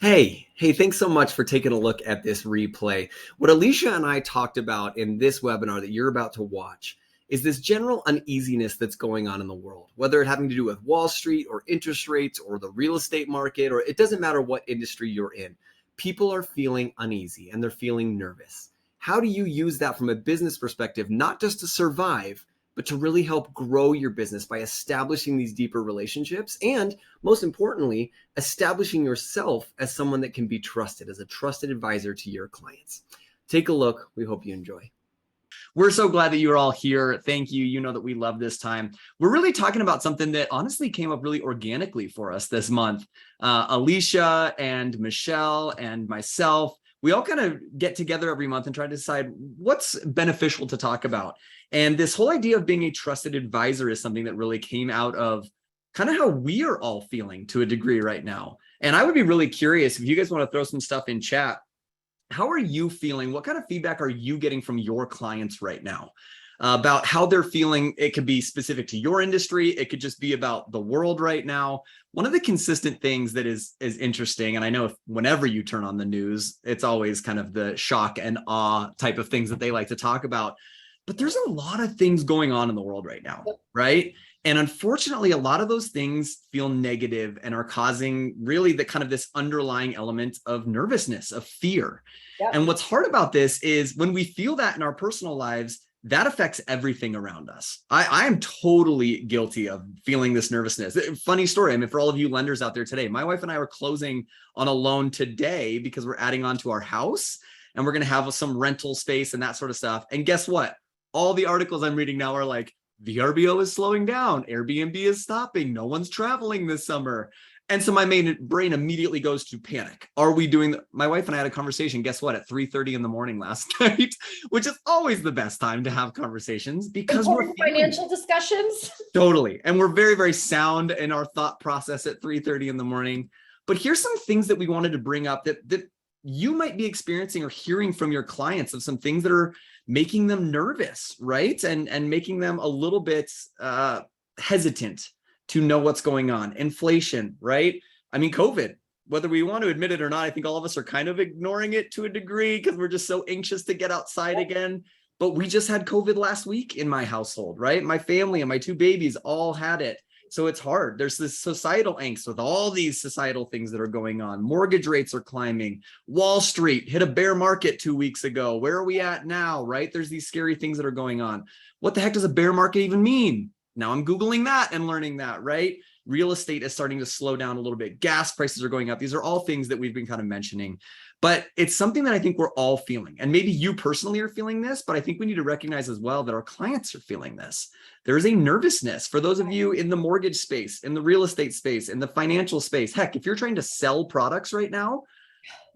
Hey, thanks so much for taking a look at this replay. What Alicia and I talked about in this webinar that you're about to watch is this general uneasiness that's going on in the world, whether it having to do with Wall Street or interest rates or the real estate market, or it doesn't matter what industry you're in. People are feeling uneasy and they're feeling nervous. How do you use that from a business perspective, not just to survive, but to really help grow your business by establishing these deeper relationships and, most importantly, establishing yourself as someone that can be trusted, as a trusted advisor to your clients? Take a look. We hope you enjoy. We're so glad that you're all here. Thank you. You know that we love this time. We're really talking about something that honestly came up really organically for us this month. Alicia and Michelle and myself, we all kind of get together every month and try to decide what's beneficial to talk about. And this whole idea of being a trusted advisor is something that really came out of kind of how we are all feeling to a degree right now. And I would be really curious if you guys want to throw some stuff in chat. How are you feeling? What kind of feedback are you getting from your clients right now about how they're feeling? It could be specific to your industry. It could just be about the world right now. One of the consistent things that is interesting, and I know whenever you turn on the news, it's always kind of the shock and awe type of things that they like to talk about. But there's a lot of things going on in the world right now, right? And unfortunately, a lot of those things feel negative and are causing really the kind of this underlying element of nervousness, of fear. Yep. And what's hard about this is when we feel that in our personal lives, that affects everything around us. I am totally guilty of feeling this nervousness. Funny story. I mean, for all of you lenders out there today, my wife and I are closing on a loan today because we're adding on to our house and we're going to have some rental space and that sort of stuff. And guess what? All the articles I'm reading now are like, VRBO is slowing down. Airbnb is stopping. No one's traveling this summer. And so my main brain immediately goes to panic. Are we doing my wife and I had a conversation, guess what, at 3:30 in the morning last night, which is always the best time to have conversations because we're financial discussions. Totally. And we're very, very sound in our thought process at 3:30 in the morning. But here's some things that we wanted to bring up that you might be experiencing or hearing from your clients of some things that are making them nervous, right? And making them a little bit hesitant to know what's going on. Inflation, right? I mean, COVID, whether we want to admit it or not, I think all of us are kind of ignoring it to a degree because we're just so anxious to get outside again. But we just had COVID last week in my household, right? My family and my two babies all had it. So it's hard. There's this societal angst with all these societal things that are going on. Mortgage rates are climbing. Wall Street hit a bear market 2 weeks ago. Where are we at now, right? There's these scary things that are going on. What the heck does a bear market even mean? Now I'm Googling that and learning that, right? Real estate is starting to slow down a little bit. Gas prices are going up. These are all things that we've been kind of mentioning, but it's something that I think we're all feeling. And maybe you personally are feeling this, but I think we need to recognize as well that our clients are feeling this. There is a nervousness for those of you in the mortgage space, in the real estate space, in the financial space. Heck, if you're trying to sell products right now,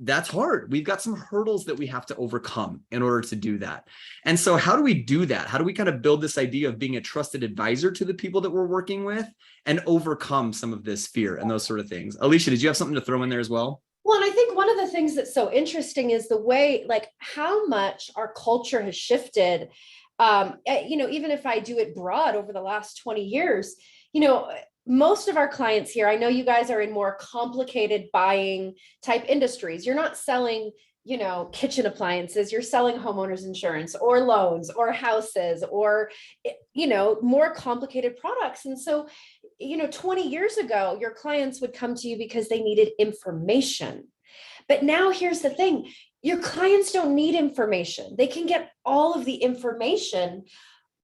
that's hard. We've got some hurdles that we have to overcome in order to do that. And so how do we do that? How do we kind of build this idea of being a trusted advisor to the people that we're working with and overcome some of this fear and those sort of things? Alicia, did you have something to throw in there as well? Well, and I think one of the things that's so interesting is the way, like how much our culture has shifted. Even if I do it broad over the last 20 years, most of our clients here, I know you guys are in more complicated buying type industries. You're not selling, kitchen appliances. You're selling homeowners insurance or loans or houses or, more complicated products. And so, 20 years ago, your clients would come to you because they needed information. But now here's the thing. Your clients don't need information. They can get all of the information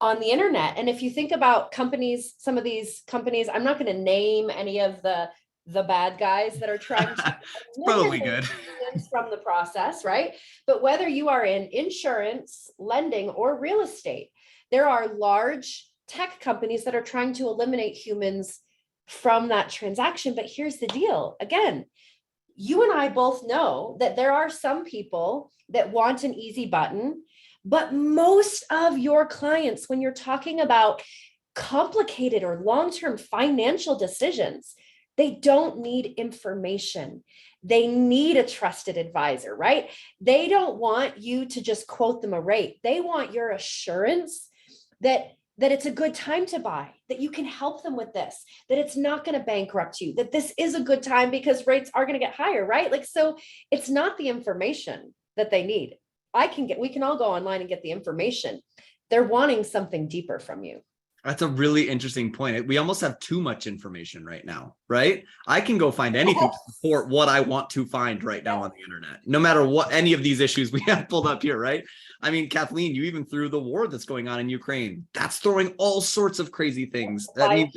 on the internet. And if you think about companies, some of these companies, I'm not going to name any of the bad guys that are trying to probably good from the process, right? But whether you are in insurance, lending, or real estate, there are large tech companies that are trying to eliminate humans from that transaction. But here's the deal. Again, you and I both know that there are some people that want an easy button. But most of your clients, when you're talking about complicated or long-term financial decisions, they don't need information. They need a trusted advisor, right? They don't want you to just quote them a rate. They want your assurance that that it's a good time to buy, that you can help them with this, that it's not going to bankrupt you, that this is a good time because rates are going to get higher, right? Like, so it's not the information that they need. We can all go online and get the information. They're wanting something deeper from you. That's a really interesting point. We almost have too much information right now, right? I can go find anything to support what I want to find right now on the internet, no matter what any of these issues we have pulled up here, right? I mean, Kathleen, you even threw the war that's going on in Ukraine. That's throwing all sorts of crazy things. I mean,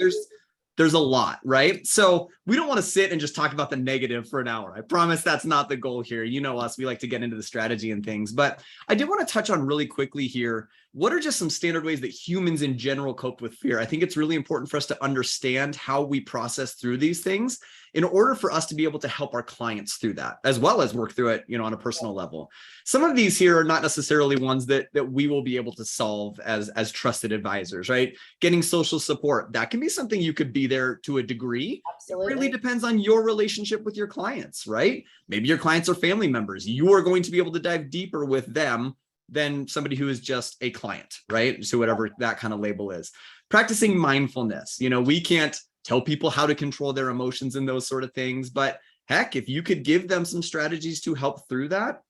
there's a lot, right? So we don't want to sit and just talk about the negative for an hour. I promise that's not the goal here. You know us, we like to get into the strategy and things, but I did want to touch on really quickly here, what are just some standard ways that humans in general cope with fear? I think it's really important for us to understand how we process through these things in order for us to be able to help our clients through that, as well as work through it, on a personal level. Some of these here are not necessarily ones that we will be able to solve as trusted advisors, right? Getting social support, that can be something you could be there to a degree. Absolutely. It really depends on your relationship with your clients, right? Maybe your clients are family members. You are going to be able to dive deeper with them than somebody who is just a client, right? So whatever that kind of label is. Practicing mindfulness. We can't tell people how to control their emotions and those sort of things, but heck, if you could give them some strategies to help through that,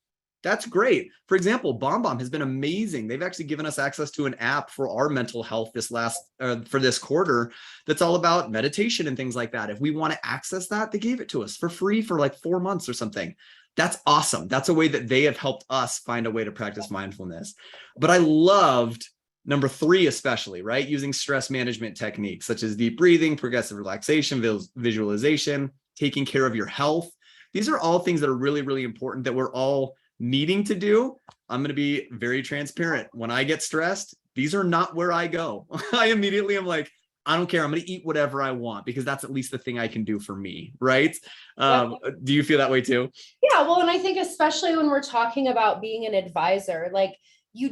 that's great. For example, BombBomb has been amazing. They've actually given us access to an app for our mental health for this quarter that's all about meditation and things like that. If we want to access that, they gave it to us for free for like 4 months or something. That's awesome. That's a way that they have helped us find a way to practice mindfulness. But I loved number 3, especially, right? Using stress management techniques such as deep breathing, progressive relaxation, visualization, taking care of your health. These are all things that are really, really important that we're all needing to do. I'm going to be very transparent. When I get stressed, these are not where I go. I immediately am like, I don't care. I'm going to eat whatever I want because that's at least the thing I can do for me, right? Do you feel that way too? Yeah, well, and I think especially when we're talking about being an advisor, like you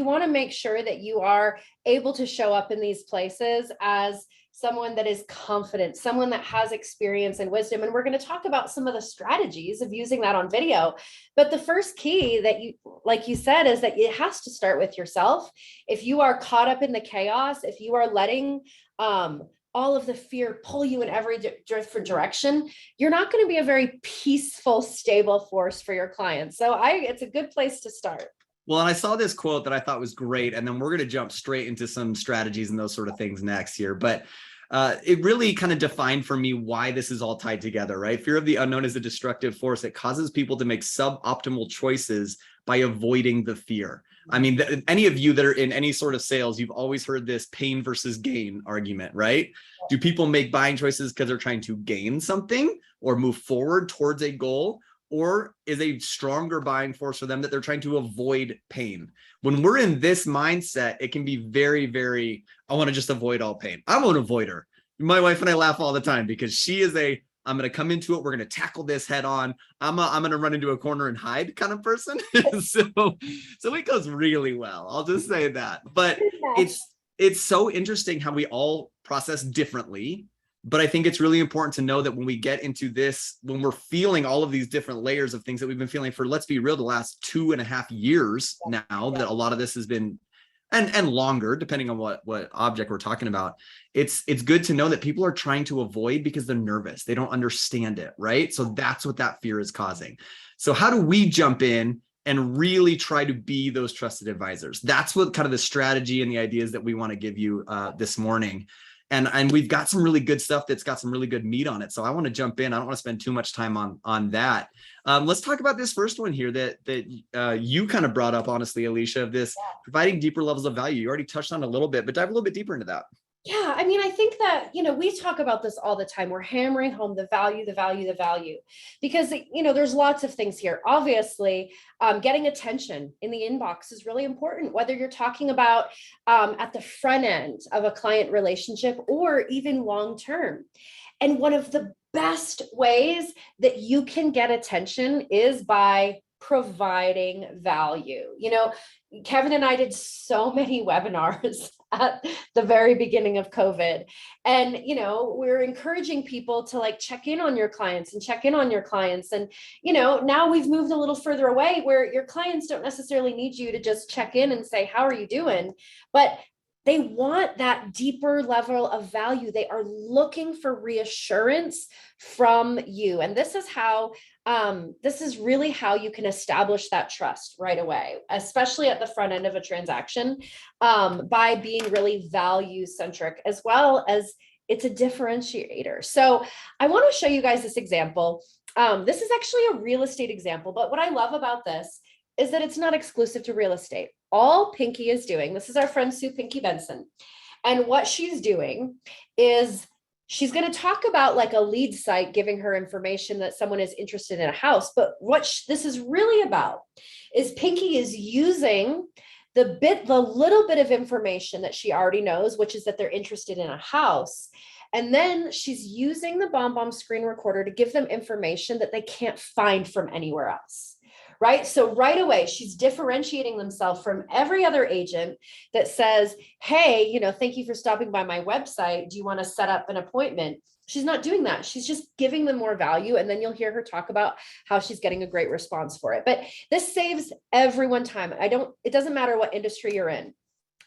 want to make sure that you are able to show up in these places as someone that is confident, someone that has experience and wisdom. And we're going to talk about some of the strategies of using that on video. But the first key that like you said, is that it has to start with yourself. If you are caught up in the chaos, if you are letting all of the fear pull you in every different direction, you're not going to be a very peaceful, stable force for your clients. So it's a good place to start. Well, and I saw this quote that I thought was great, and then we're going to jump straight into some strategies and those sort of things next here. But it really kind of defined for me why this is all tied together, right? Fear of the unknown is a destructive force. It causes people to make suboptimal choices by avoiding the fear. I mean, any of you that are in any sort of sales, you've always heard this pain versus gain argument, right? Do people make buying choices because they're trying to gain something or move forward towards a goal? Or is a stronger buying force for them that they're trying to avoid pain? When we're in this mindset, it can be very, very, I want to just avoid all pain. I'm an avoider. My wife and I laugh all the time because she is I'm going to come into it. We're going to tackle this head on. I'm going to run into a corner and hide kind of person. so it goes really well. I'll just say that. But it's so interesting how we all process differently. But I think it's really important to know that when we get into this, when we're feeling all of these different layers of things that we've been feeling for, let's be real, the last 2.5 years now, that a lot of this has been, and longer, depending on what object we're talking about, it's good to know that people are trying to avoid because they're nervous. They don't understand it, right? So that's what that fear is causing. So how do we jump in and really try to be those trusted advisors? That's what kind of the strategy and the ideas that we want to give you this morning. And we've got some really good stuff that's got some really good meat on it. So I want to jump in. I don't want to spend too much time on that. Let's talk about this first one here that you kind of brought up, honestly, Alicia, of this providing deeper levels of value. You already touched on a little bit, but dive a little bit deeper into that. Yeah, I mean, I think that, we talk about this all the time. We're hammering home the value, because, there's lots of things here. Obviously, getting attention in the inbox is really important, whether you're talking about at the front end of a client relationship or even long term. And one of the best ways that you can get attention is by providing value. Kevin and I did so many webinars at the very beginning of COVID. And, we're encouraging people to check in on your clients. And, now we've moved a little further away where your clients don't necessarily need you to just check in and say, how are you doing? But They want that deeper level of value. They are looking for reassurance from you. And this is really how you can establish that trust right away, especially at the front end of a transaction, by being really value centric, as well as it's a differentiator. So I want to show you guys this example. This is actually a real estate example, but what I love about this is that it's not exclusive to real estate. All Pinky is doing, this is our friend Sue Pinky Benson. And what she's doing is she's going to talk about like a lead site giving her information that someone is interested in a house. But what this is really about is Pinky is using the little bit of information that she already knows, which is that they're interested in a house. And then she's using the BombBomb screen recorder to give them information that they can't find from anywhere else. Right? So right away, she's differentiating themselves from every other agent that says, hey, thank you for stopping by my website. Do you want to set up an appointment? She's not doing that. She's just giving them more value. And then you'll hear her talk about how she's getting a great response for it. But this saves everyone time. It doesn't matter what industry you're in,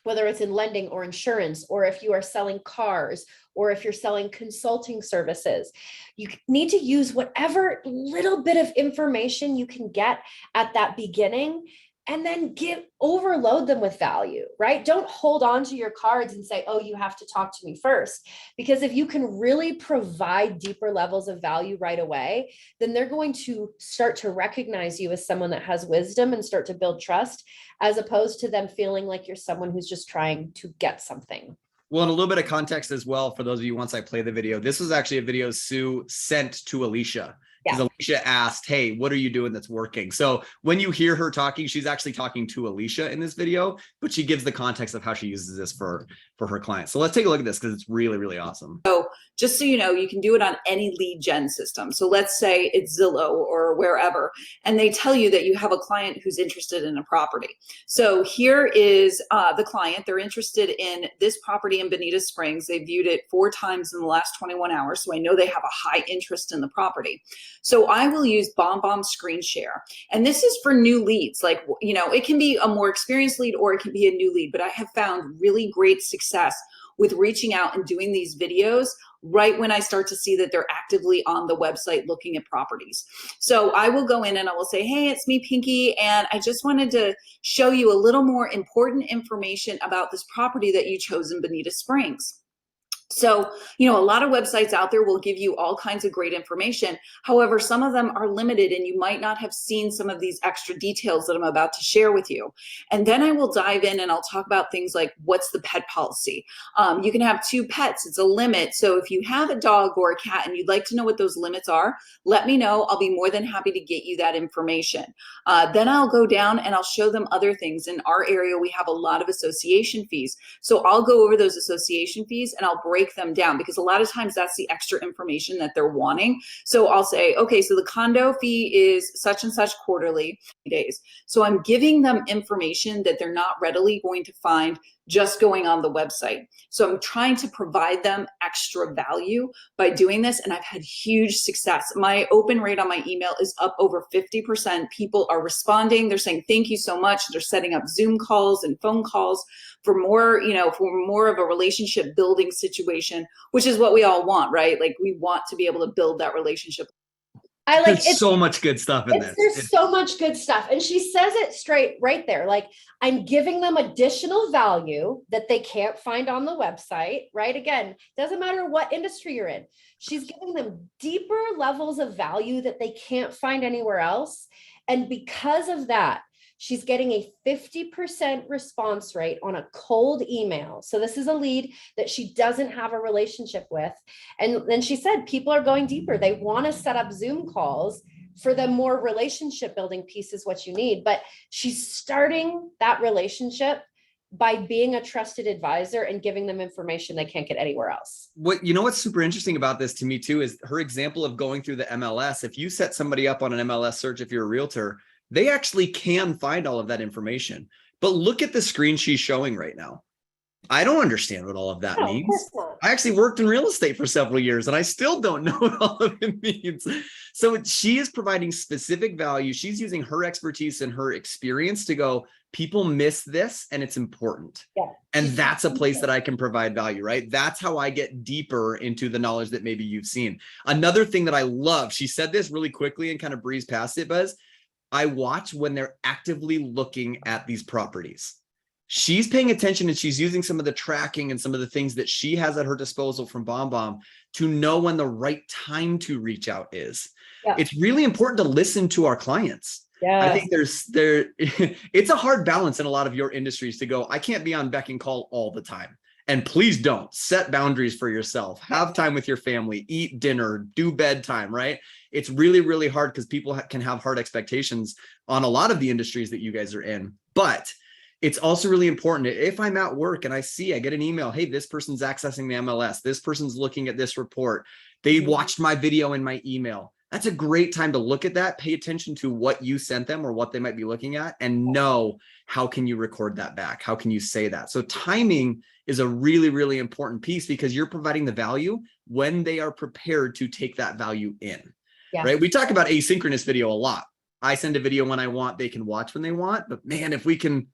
whether it's in lending or insurance, or if you are selling cars, or if you're selling consulting services. You need to use whatever little bit of information you can get at that beginning, and then overload them with value, right? Don't hold on to your cards and say, oh, you have to talk to me first. Because if you can really provide deeper levels of value right away, then they're going to start to recognize you as someone that has wisdom and start to build trust, as opposed to them feeling like you're someone who's just trying to get something. Well, and a little bit of context as well for those of you, once I play the video, this was actually a video Sue sent to Alicia. Because Alicia asked, hey, what are you doing that's working? So when you hear her talking, she's actually talking to Alicia in this video, but she gives the context of how she uses this for her clients. So let's take a look at this because it's really, really awesome. So just so you know, you can do it on any lead gen system. So let's say it's Zillow or wherever, and they tell you that you have a client who's interested in a property. So here is the client. They're interested in this property in Bonita Springs. They viewed it 4 times in the last 21 hours. So I know they have a high interest in the property. So I will use BombBomb Screen Share. And this is for new leads. Like, it can be a more experienced lead or it can be a new lead, but I have found really great success with reaching out and doing these videos right when I start to see that they're actively on the website looking at properties. So I will go in and I will say, hey, it's me, Pinky, and I just wanted to show you a little more important information about this property that you chose in Bonita Springs. So, a lot of websites out there will give you all kinds of great information. However, some of them are limited and you might not have seen some of these extra details that I'm about to share with you. And then I will dive in and I'll talk about things like, what's the pet policy? You can have 2 pets. It's a limit. So if you have a dog or a cat and you'd like to know what those limits are, let me know. I'll be more than happy to get you that information. Then I'll go down and I'll show them other things. In our area, we have a lot of association fees. So I'll go over those association fees and I'll break them down, because a lot of times that's the extra information that they're wanting. So I'll say, okay, so the condo fee is such and such quarterly days. So I'm giving them information that they're not readily going to find just going on the website. So I'm trying to provide them extra value by doing this. And I've had huge success. My open rate on my email is up over 50%. People are responding. They're saying, thank you so much. They're setting up Zoom calls and phone calls for more, for more of a relationship building situation, which is what we all want, right? Like, we want to be able to build that relationship. There's so much good stuff in this. There's so much good stuff. And she says it straight right there. Like, I'm giving them additional value that they can't find on the website, right? Again, doesn't matter what industry you're in. She's giving them deeper levels of value that they can't find anywhere else. And because of that, she's getting a 50% response rate on a cold email. So this is a lead that she doesn't have a relationship with. And then she said, people are going deeper. They want to set up Zoom calls. For the more relationship building piece is what you need. But she's starting that relationship by being a trusted advisor and giving them information they can't get anywhere else. What's super interesting about this to me too, is her example of going through the MLS. If you set somebody up on an MLS search, if you're a realtor, they actually can find all of that information. But look at the screen she's showing right now. I don't understand what all of that means. I actually worked in real estate for several years and I still don't know what all of it means. So she is providing specific value. She's using her expertise and her experience to go, People miss this, and it's important. Yeah. And that's a place that I can provide value, right? That's how I get deeper into the knowledge that maybe you've seen. Another thing that I love, she said this really quickly and kind of breezed past it, Buzz. I watch when they're actively looking at these properties. She's paying attention, and she's using some of the tracking and some of the things that she has at her disposal from BombBomb to know when the right time to reach out is. Yeah. It's really important to listen to our clients. Yeah. I think it's a hard balance in a lot of your industries to go, I can't be on beck and call all the time. And please don't. Set boundaries for yourself. Have time with your family, eat dinner, do bedtime, right? It's really, really hard because people can have hard expectations on a lot of the industries that you guys are in. But it's also really important. If I'm at work and I get an email, hey, this person's accessing the MLS, this person's looking at this report, they watched my video in my email. That's a great time to look at that, pay attention to what you sent them or what they might be looking at, and know how can you record that back? How can you say that? So timing is a really, really important piece because you're providing the value when they are prepared to take that value in, right? We talk about asynchronous video a lot. I send a video when I want, they can watch when they want, but man, if we can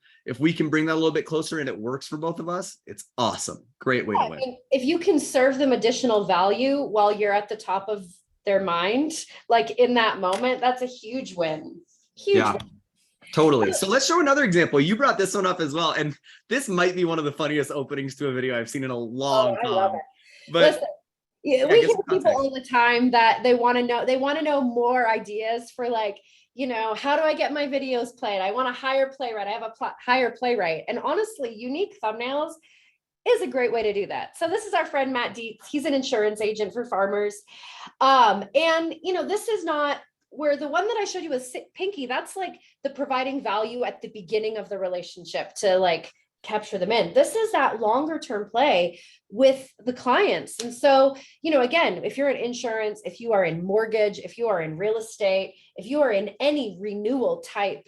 bring that a little bit closer and it works for both of us, it's awesome. Great way to win. If you can serve them additional value while you're at the top of their mind, like in that moment, that's a huge win. Huge win. Totally. So let's show another example. You brought this one up as well. And this might be one of the funniest openings to a video I've seen in a long time. I love it. But listen, we hear people all the time that they want to know more ideas for, like, you know, how do I get my videos played? I want a higher play rate. I have a higher play rate. And honestly, unique thumbnails is a great way to do that. So this is our friend Matt Dietz. He's an insurance agent for farmers. And you know, this is not where the one that I showed you was Pinky. That's like the providing value at the beginning of the relationship to like capture them in. This is that longer term play with the clients. And so, you know, again, if you're in insurance, if you are in mortgage, if you are in real estate, if you are in any renewal type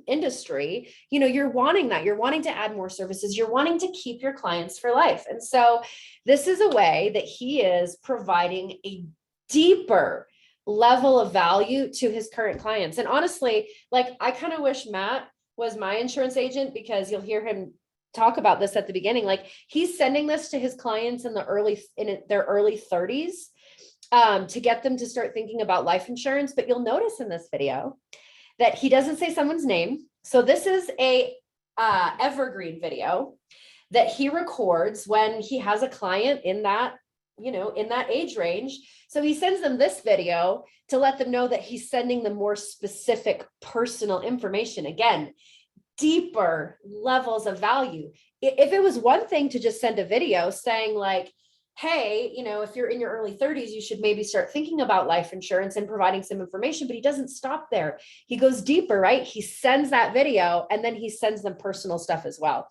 industry, you know, you're wanting to add more services, you're wanting to keep your clients for life. And so this is a way that he is providing a deeper level of value to his current clients. And honestly, like, I kind of wish Matt was my insurance agent, because you'll hear him talk about this at the beginning. Like, he's sending this to his clients in their early 30s to get them to start thinking about life insurance. But you'll notice in this video that he doesn't say someone's name. So this is a evergreen video that he records when he has a client in that, you know, in that age range. So he sends them this video to let them know that he's sending them more specific personal information. Again, deeper levels of value. If it was one thing to just send a video saying like, hey, you know, if you're in your early 30s, you should maybe start thinking about life insurance and providing some information, but he doesn't stop there. He goes deeper, right? He sends that video and then he sends them personal stuff as well.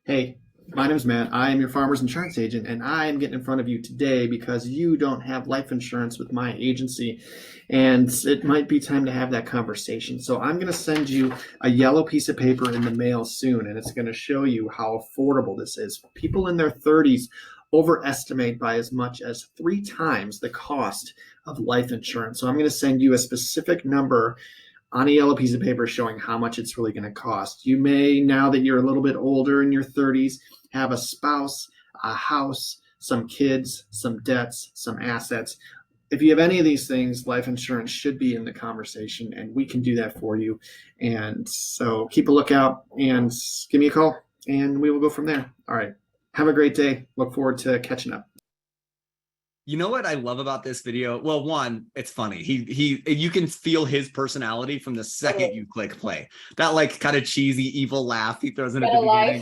Hey, my name is Matt. I am your farmer's insurance agent, and I am getting in front of you today because you don't have life insurance with my agency, and it might be time to have that conversation. So I'm going to send you a yellow piece of paper in the mail soon, and it's going to show you how affordable this is. People in their 30s overestimate by as much as 3 times the cost of life insurance. So I'm going to send you a specific number on a yellow piece of paper showing how much it's really going to cost. You may, now that you're a little bit older in your 30s, have a spouse, a house, some kids, some debts, some assets. If you have any of these things, life insurance should be in the conversation, and we can do that for you. And so keep a lookout and give me a call, and we will go from there. All right. Have a great day. Look forward to catching up. You know what I love about this video? Well, one, it's funny. You can feel his personality from the second you click play. That like kind of cheesy, evil laugh he throws in at the beginning.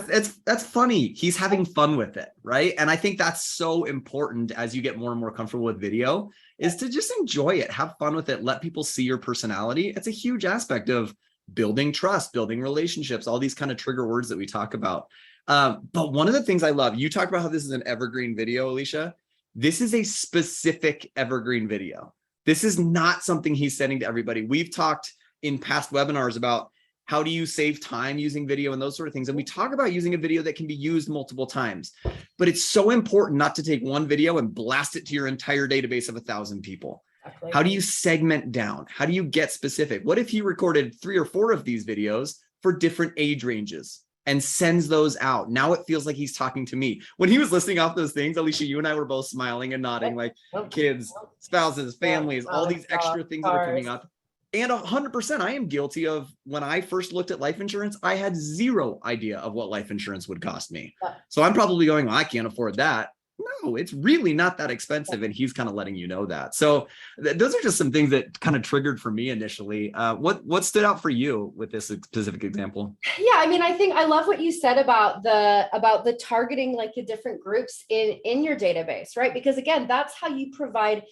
Yes, that's funny. He's having fun with it, right? And I think that's so important as you get more and more comfortable with video, is to just enjoy it, have fun with it, let people see your personality. It's a huge aspect of building trust, building relationships, all these kind of trigger words that we talk about. But one of the things I love, you talk about how this is an evergreen video, Alicia. This is a specific evergreen video. This is not something he's sending to everybody. We've talked in past webinars about how do you save time using video and those sort of things. And we talk about using a video that can be used multiple times, but it's so important not to take one video and blast it to your entire database of 1,000 people. Exactly. How do you segment down? How do you get specific? What if he recorded 3 or 4 of these videos for different age ranges and sends those out? Now it feels like he's talking to me. When he was listing off those things, Alicia, you and I were both smiling and nodding, like kids, spouses, families, all these extra things that are coming up. And 100%, I am guilty of, when I first looked at life insurance, I had zero idea of what life insurance would cost me. So I'm probably going, well, I can't afford that. No, it's really not that expensive. And he's kind of letting you know that. So those are just some things that kind of triggered for me initially. What stood out for you with this specific example? Yeah, I mean, I think I love what you said about the targeting like the different groups in your database, right? Because again, that's how you provide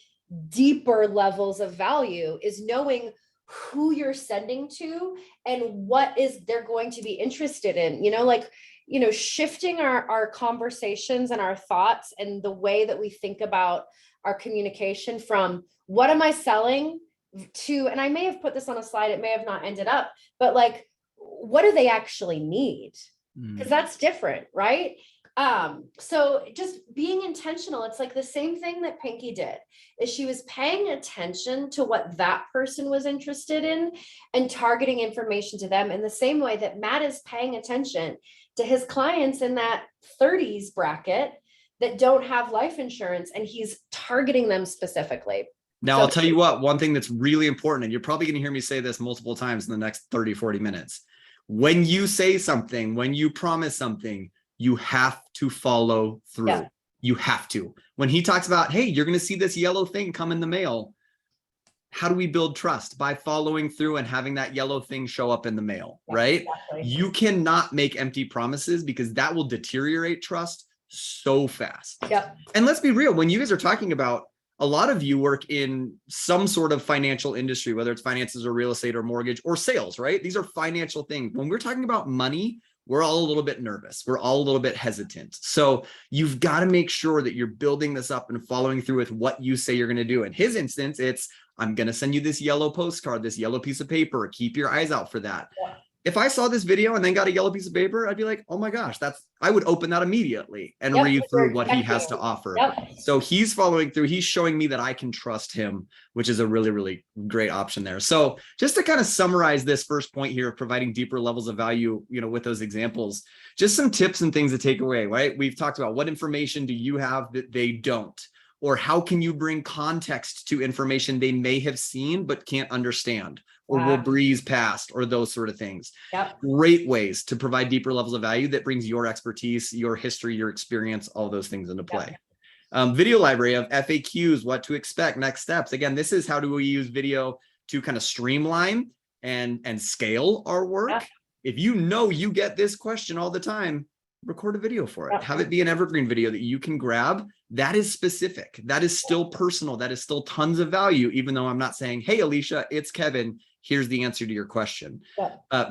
deeper levels of value, is knowing who you're sending to and what is they're going to be interested in, shifting our conversations and our thoughts and the way that we think about our communication from what am I selling to, and I may have put this on a slide, it may have not ended up, but like, what do they actually need? Because that's different, right? So just being intentional, it's like the same thing that Pinky did, is she was paying attention to what that person was interested in and targeting information to them in the same way that Matt is paying attention to his clients in that 30s bracket that don't have life insurance, and he's targeting them specifically. Now, I'll tell you what, one thing that's really important, and you're probably going to hear me say this multiple times in the next 30, 40 minutes. When you say something, when you promise something, you have to follow through. Yeah. You have to. When he talks about, hey, you're going to see this yellow thing come in the mail. How do we build trust? By following through and having that yellow thing show up in the mail, right? Exactly. You cannot make empty promises, because that will deteriorate trust so fast. Yep. And let's be real, when you guys are talking about, a lot of you work in some sort of financial industry, whether it's finances or real estate or mortgage or sales, right? These are financial things. When we're talking about money, we're all a little bit nervous. We're all a little bit hesitant. So you've got to make sure that you're building this up and following through with what you say you're going to do. In his instance, it's, I'm going to send you this yellow postcard, this yellow piece of paper. Keep your eyes out for that. Yeah. If I saw this video and then got a yellow piece of paper, I'd be like, oh my gosh, I would open that immediately and read through what he has to offer. Yep. So he's following through. He's showing me that I can trust him, which is a really, really great option there. So just to kind of summarize this first point here of providing deeper levels of value, with those examples, just some tips and things to take away, right? We've talked about what information do you have that they don't? Or how can you bring context to information they may have seen but can't understand, or will breeze past, or those sort of things. Yep. Great ways to provide deeper levels of value that brings your expertise, your history, your experience, all those things into play. Yep. Video library of FAQs, what to expect, next steps. Again, this is how do we use video to kind of streamline and scale our work. Yep. If you get this question all the time, record a video for it. Have it be an evergreen video that you can grab. That is specific. That is still personal. That is still tons of value, even though I'm not saying, hey, Alicia, it's Kevin. Here's the answer to your question.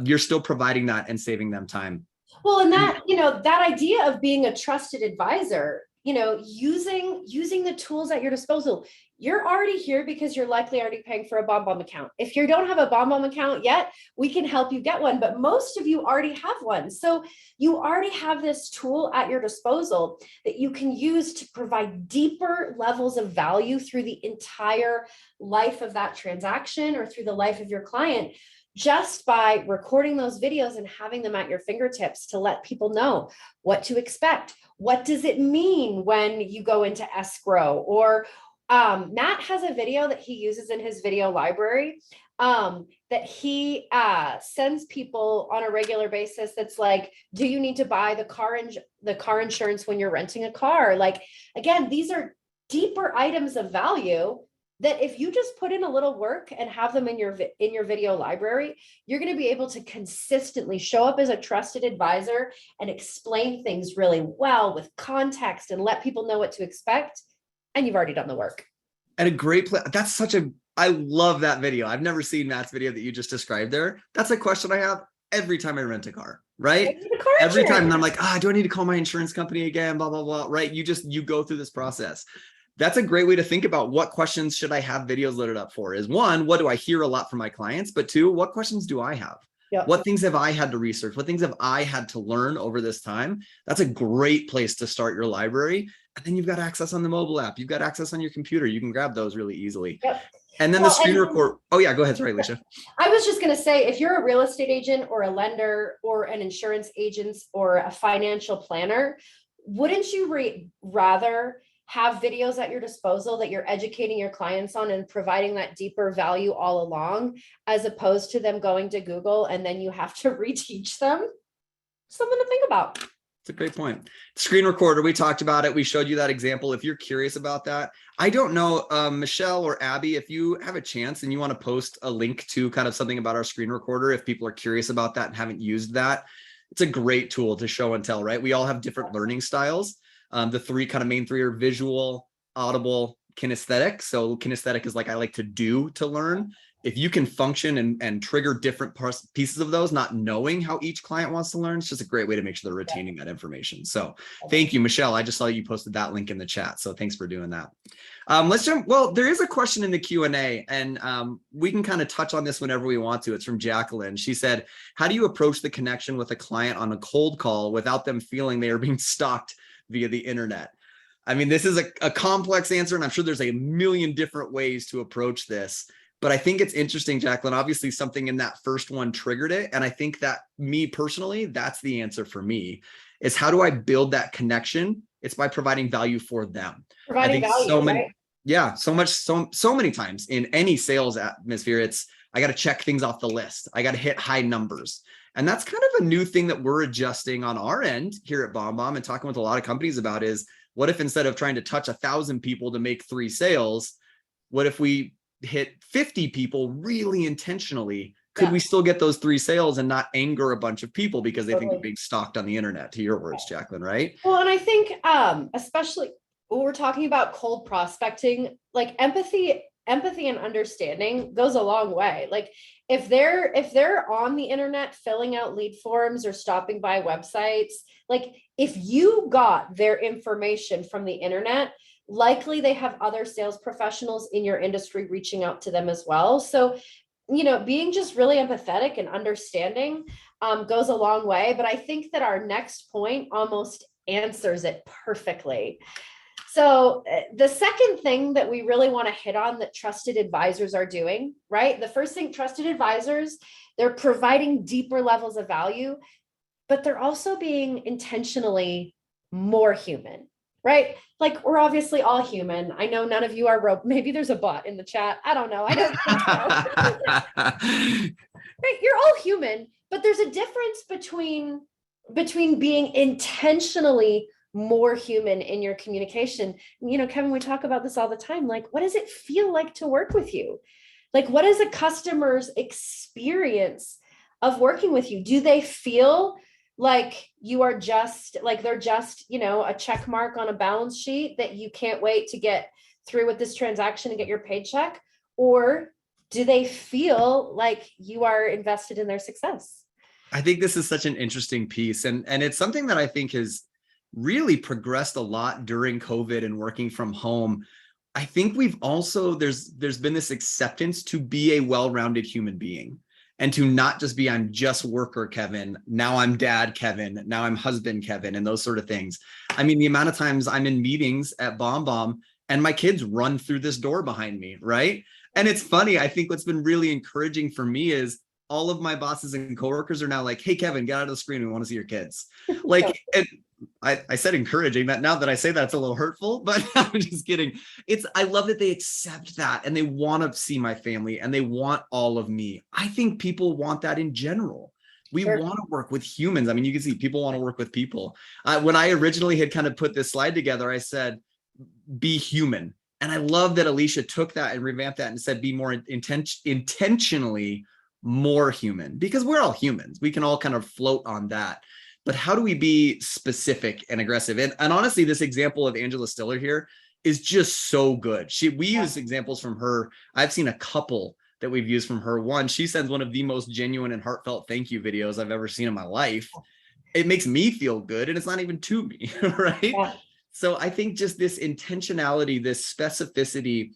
You're still providing that and saving them time. Well, and that idea of being a trusted advisor, using the tools at your disposal. You're already here because you're likely already paying for a BombBomb account. If you don't have a BombBomb account yet, we can help you get one, but most of you already have one. So you already have this tool at your disposal that you can use to provide deeper levels of value through the entire life of that transaction or through the life of your client, just by recording those videos and having them at your fingertips to let people know what to expect. What does it mean when you go into escrow? Or Matt has a video that he uses in his video library that he sends people on a regular basis. That's like, do you need to buy the car insurance when you're renting a car? Like, again, these are deeper items of value that if you just put in a little work and have them in your video library, you're going to be able to consistently show up as a trusted advisor and explain things really well with context and let people know what to expect. And you've already done the work. And a great play. I love that video. I've never seen Matt's video that you just described there. That's a question I have every time I rent a car, right? Every time. And I'm like, do I need to call my insurance company again? Blah, blah, blah, right? You go through this process. That's a great way to think about what questions should I have videos loaded up for. Is one, what do I hear a lot from my clients? But two, what questions do I have? Yep. What things have I had to research? What things have I had to learn over this time? That's a great place to start your library. And then you've got access on the mobile app. You've got access on your computer. You can grab those really easily. Yep. And then the screen record. Oh yeah, go ahead. Sorry, Alicia. I was just going to say, if you're a real estate agent or a lender or an insurance agent or a financial planner, wouldn't you rather have videos at your disposal that you're educating your clients on and providing that deeper value all along, as opposed to them going to Google and then you have to reteach them? Something to think about. It's a great point. Screen recorder, we talked about it. We showed you that example. If you're curious about that, I don't know, Michelle or Abby, if you have a chance and you want to post a link to kind of something about our screen recorder, if people are curious about that and haven't used that, it's a great tool to show and tell, right? We all have different learning styles. The three kind of main three are visual, audible, kinesthetic. So kinesthetic is like, I like to do to learn. If you can function and trigger different pieces of those, not knowing how each client wants to learn, it's just a great way to make sure they're retaining that information. So thank you, Michelle. I just saw you posted that link in the chat. So thanks for doing that. Let's jump. Well, there is a question in the Q&A, and we can kind of touch on this whenever we want to. It's from Jacqueline. She said, how do you approach the connection with a client on a cold call without them feeling they are being stalked via the internet? I mean, this is a complex answer, and I'm sure there's a million different ways to approach this. But I think it's interesting, Jacqueline, obviously something in that first one triggered it. And I think that me personally, that's the answer for me, is how do I build that connection? It's by providing value for them. Providing value, right? Yeah, so many times in any sales atmosphere, I got to check things off the list. I got to hit high numbers. And that's kind of a new thing that we're adjusting on our end here at BombBomb and talking with a lot of companies about is, what if instead of trying to touch 1,000 people to make 3 sales, what if we hit 50 people really intentionally? Could we still get those 3 sales and not anger a bunch of people because they think they're being stalked on the internet, to your words, Jacqueline, right? Well, and I think especially when we're talking about cold prospecting, like empathy and understanding goes a long way. Like if they're on the internet filling out lead forms or stopping by websites, like if you got their information from the internet, likely they have other sales professionals in your industry reaching out to them as well. So, being just really empathetic and understanding goes a long way. But I think that our next point almost answers it perfectly. So the second thing that we really want to hit on that trusted advisors are doing, right? The first thing, trusted advisors, they're providing deeper levels of value, but they're also being intentionally more human. Right? Like we're obviously all human. I know none of you are maybe there's a bot in the chat. I don't know. I don't think so. Right? You're all human, but there's a difference between being intentionally more human in your communication. Kevin, we talk about this all the time. Like, what does it feel like to work with you? Like, what is a customer's experience of working with you? Do they feel like you are just like they're just, a check mark on a balance sheet that you can't wait to get through with this transaction and get your paycheck? Or do they feel like you are invested in their success? I think this is such an interesting piece. And it's something that I think has really progressed a lot during COVID and working from home. I think we've also, there's been this acceptance to be a well-rounded human being. And to not just be, I'm just worker Kevin, now I'm dad Kevin, now I'm husband Kevin, and those sort of things. I mean, the amount of times I'm in meetings at BombBomb and my kids run through this door behind me, right? And it's funny, I think what's been really encouraging for me is all of my bosses and coworkers are now like, hey, Kevin, get out of the screen, we want to see your kids. Like, and I said encouraging, that now that I say that, it's a little hurtful, but I'm just kidding. I love that they accept that and they want to see my family and they want all of me. I think people want that in general. We want to work with humans. I mean, you can see people want to work with people. When I originally had kind of put this slide together, I said, be human. And I love that Alicia took that and revamped that and said, be more intentionally more human, because we're all humans. We can all kind of float on that. But how do we be specific and aggressive? And honestly, this example of Angela Stiller here is just so good. We use examples from her. I've seen a couple that we've used from her. One, she sends one of the most genuine and heartfelt thank you videos I've ever seen in my life. It makes me feel good, and it's not even to me, right? Yeah. So I think just this intentionality, this specificity,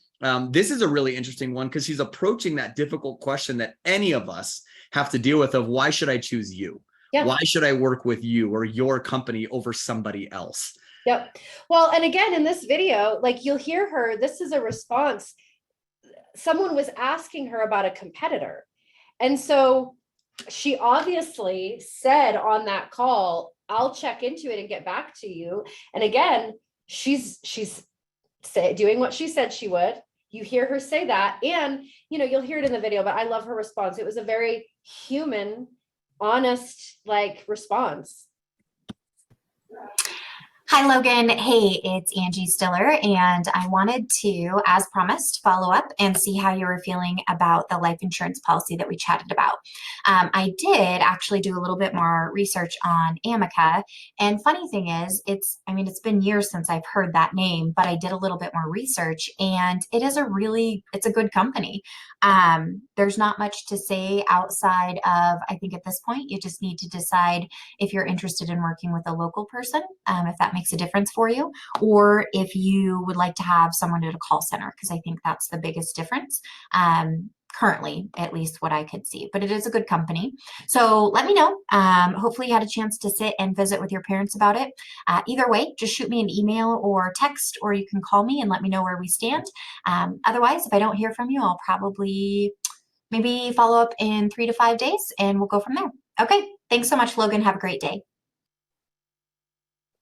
this is a really interesting one because she's approaching that difficult question that any of us have to deal with of why should I choose you? Yeah. Why should I work with you or your company over somebody else? Yep. Well, and again, in this video, like you'll hear her, this is a response. Someone was asking her about a competitor. And so she obviously said on that call, I'll check into it and get back to you. And again, she's doing what she said she would. You hear her say that, and you'll hear it in the video, but I love her response. It was a very human, honest, like response. Hi, Logan. Hey, it's Angie Stiller, and I wanted to, as promised, follow up and see how you were feeling about the life insurance policy that we chatted about. I did actually do a little bit more research on Amica, and funny thing is, it's been years since I've heard that name, but I did a little bit more research, and it's a good company. There's not much to say outside of, I think at this point, you just need to decide if you're interested in working with a local person, if that makes a difference for you, or if you would like to have someone at a call center, because I think that's the biggest difference. Currently, at least what I could see, but it is a good company. So let me know. Hopefully you had a chance to sit and visit with your parents about it. Either way, just shoot me an email or text, or you can call me and let me know where we stand. Otherwise, if I don't hear from you, I'll probably maybe follow up in 3 to 5 days and we'll go from there. Okay. Thanks so much, Logan. Have a great day.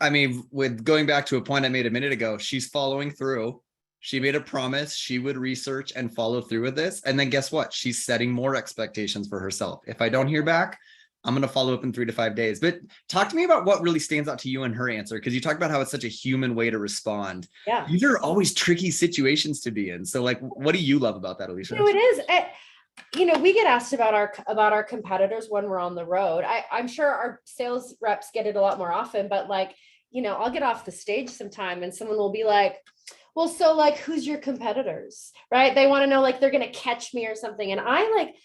I mean, with going back to a point I made a minute ago, she's following through. She made a promise she would research and follow through with this. And then guess what? She's setting more expectations for herself. If I don't hear back, I'm going to follow up in 3 to 5 days. But talk to me about what really stands out to you in her answer, because you talked about how it's such a human way to respond. Yeah. These are always tricky situations to be in. So like, what do you love about that, Alicia? It is. We get asked about our competitors when we're on the road. I'm sure our sales reps get it a lot more often, but like, I'll get off the stage sometime and someone will be like, well, so like, who's your competitors, right? They want to know, like, they're going to catch me or something. And I like,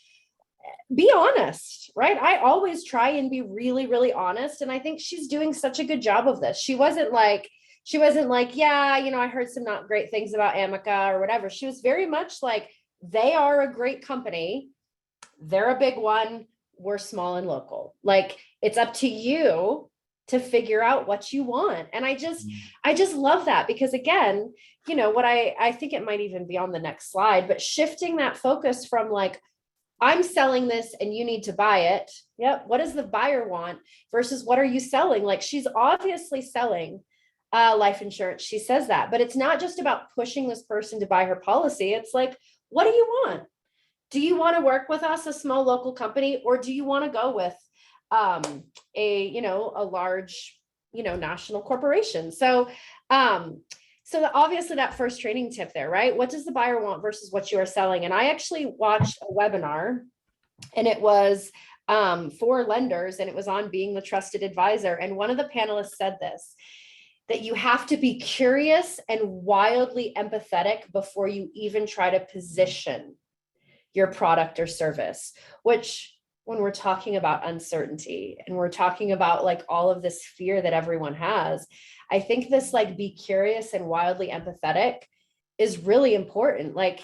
be honest, right? I always try and be really, really honest. And I think she's doing such a good job of this. She wasn't like, yeah, I heard some not great things about Amica or whatever. She was very much like, they are a great company. They're a big one. We're small and local. Like, it's up to you to figure out what you want. And I just love that, because again, what I think it might even be on the next slide, but shifting that focus from like, I'm selling this and you need to buy it. Yep. What does the buyer want versus what are you selling? Like, she's obviously selling life insurance. She says that, but it's not just about pushing this person to buy her policy. It's like, what do you want? Do you want to work with us, a small local company, or do you want to go with a large, national corporation? So obviously that first training tip there, right? What does the buyer want versus what you are selling? And I actually watched a webinar, and it was for lenders, and it was on being the trusted advisor. And one of the panelists said this, that you have to be curious and wildly empathetic before you even try to position your product or service, which, when we're talking about uncertainty and we're talking about like all of this fear that everyone has, I think this like be curious and wildly empathetic is really important. Like,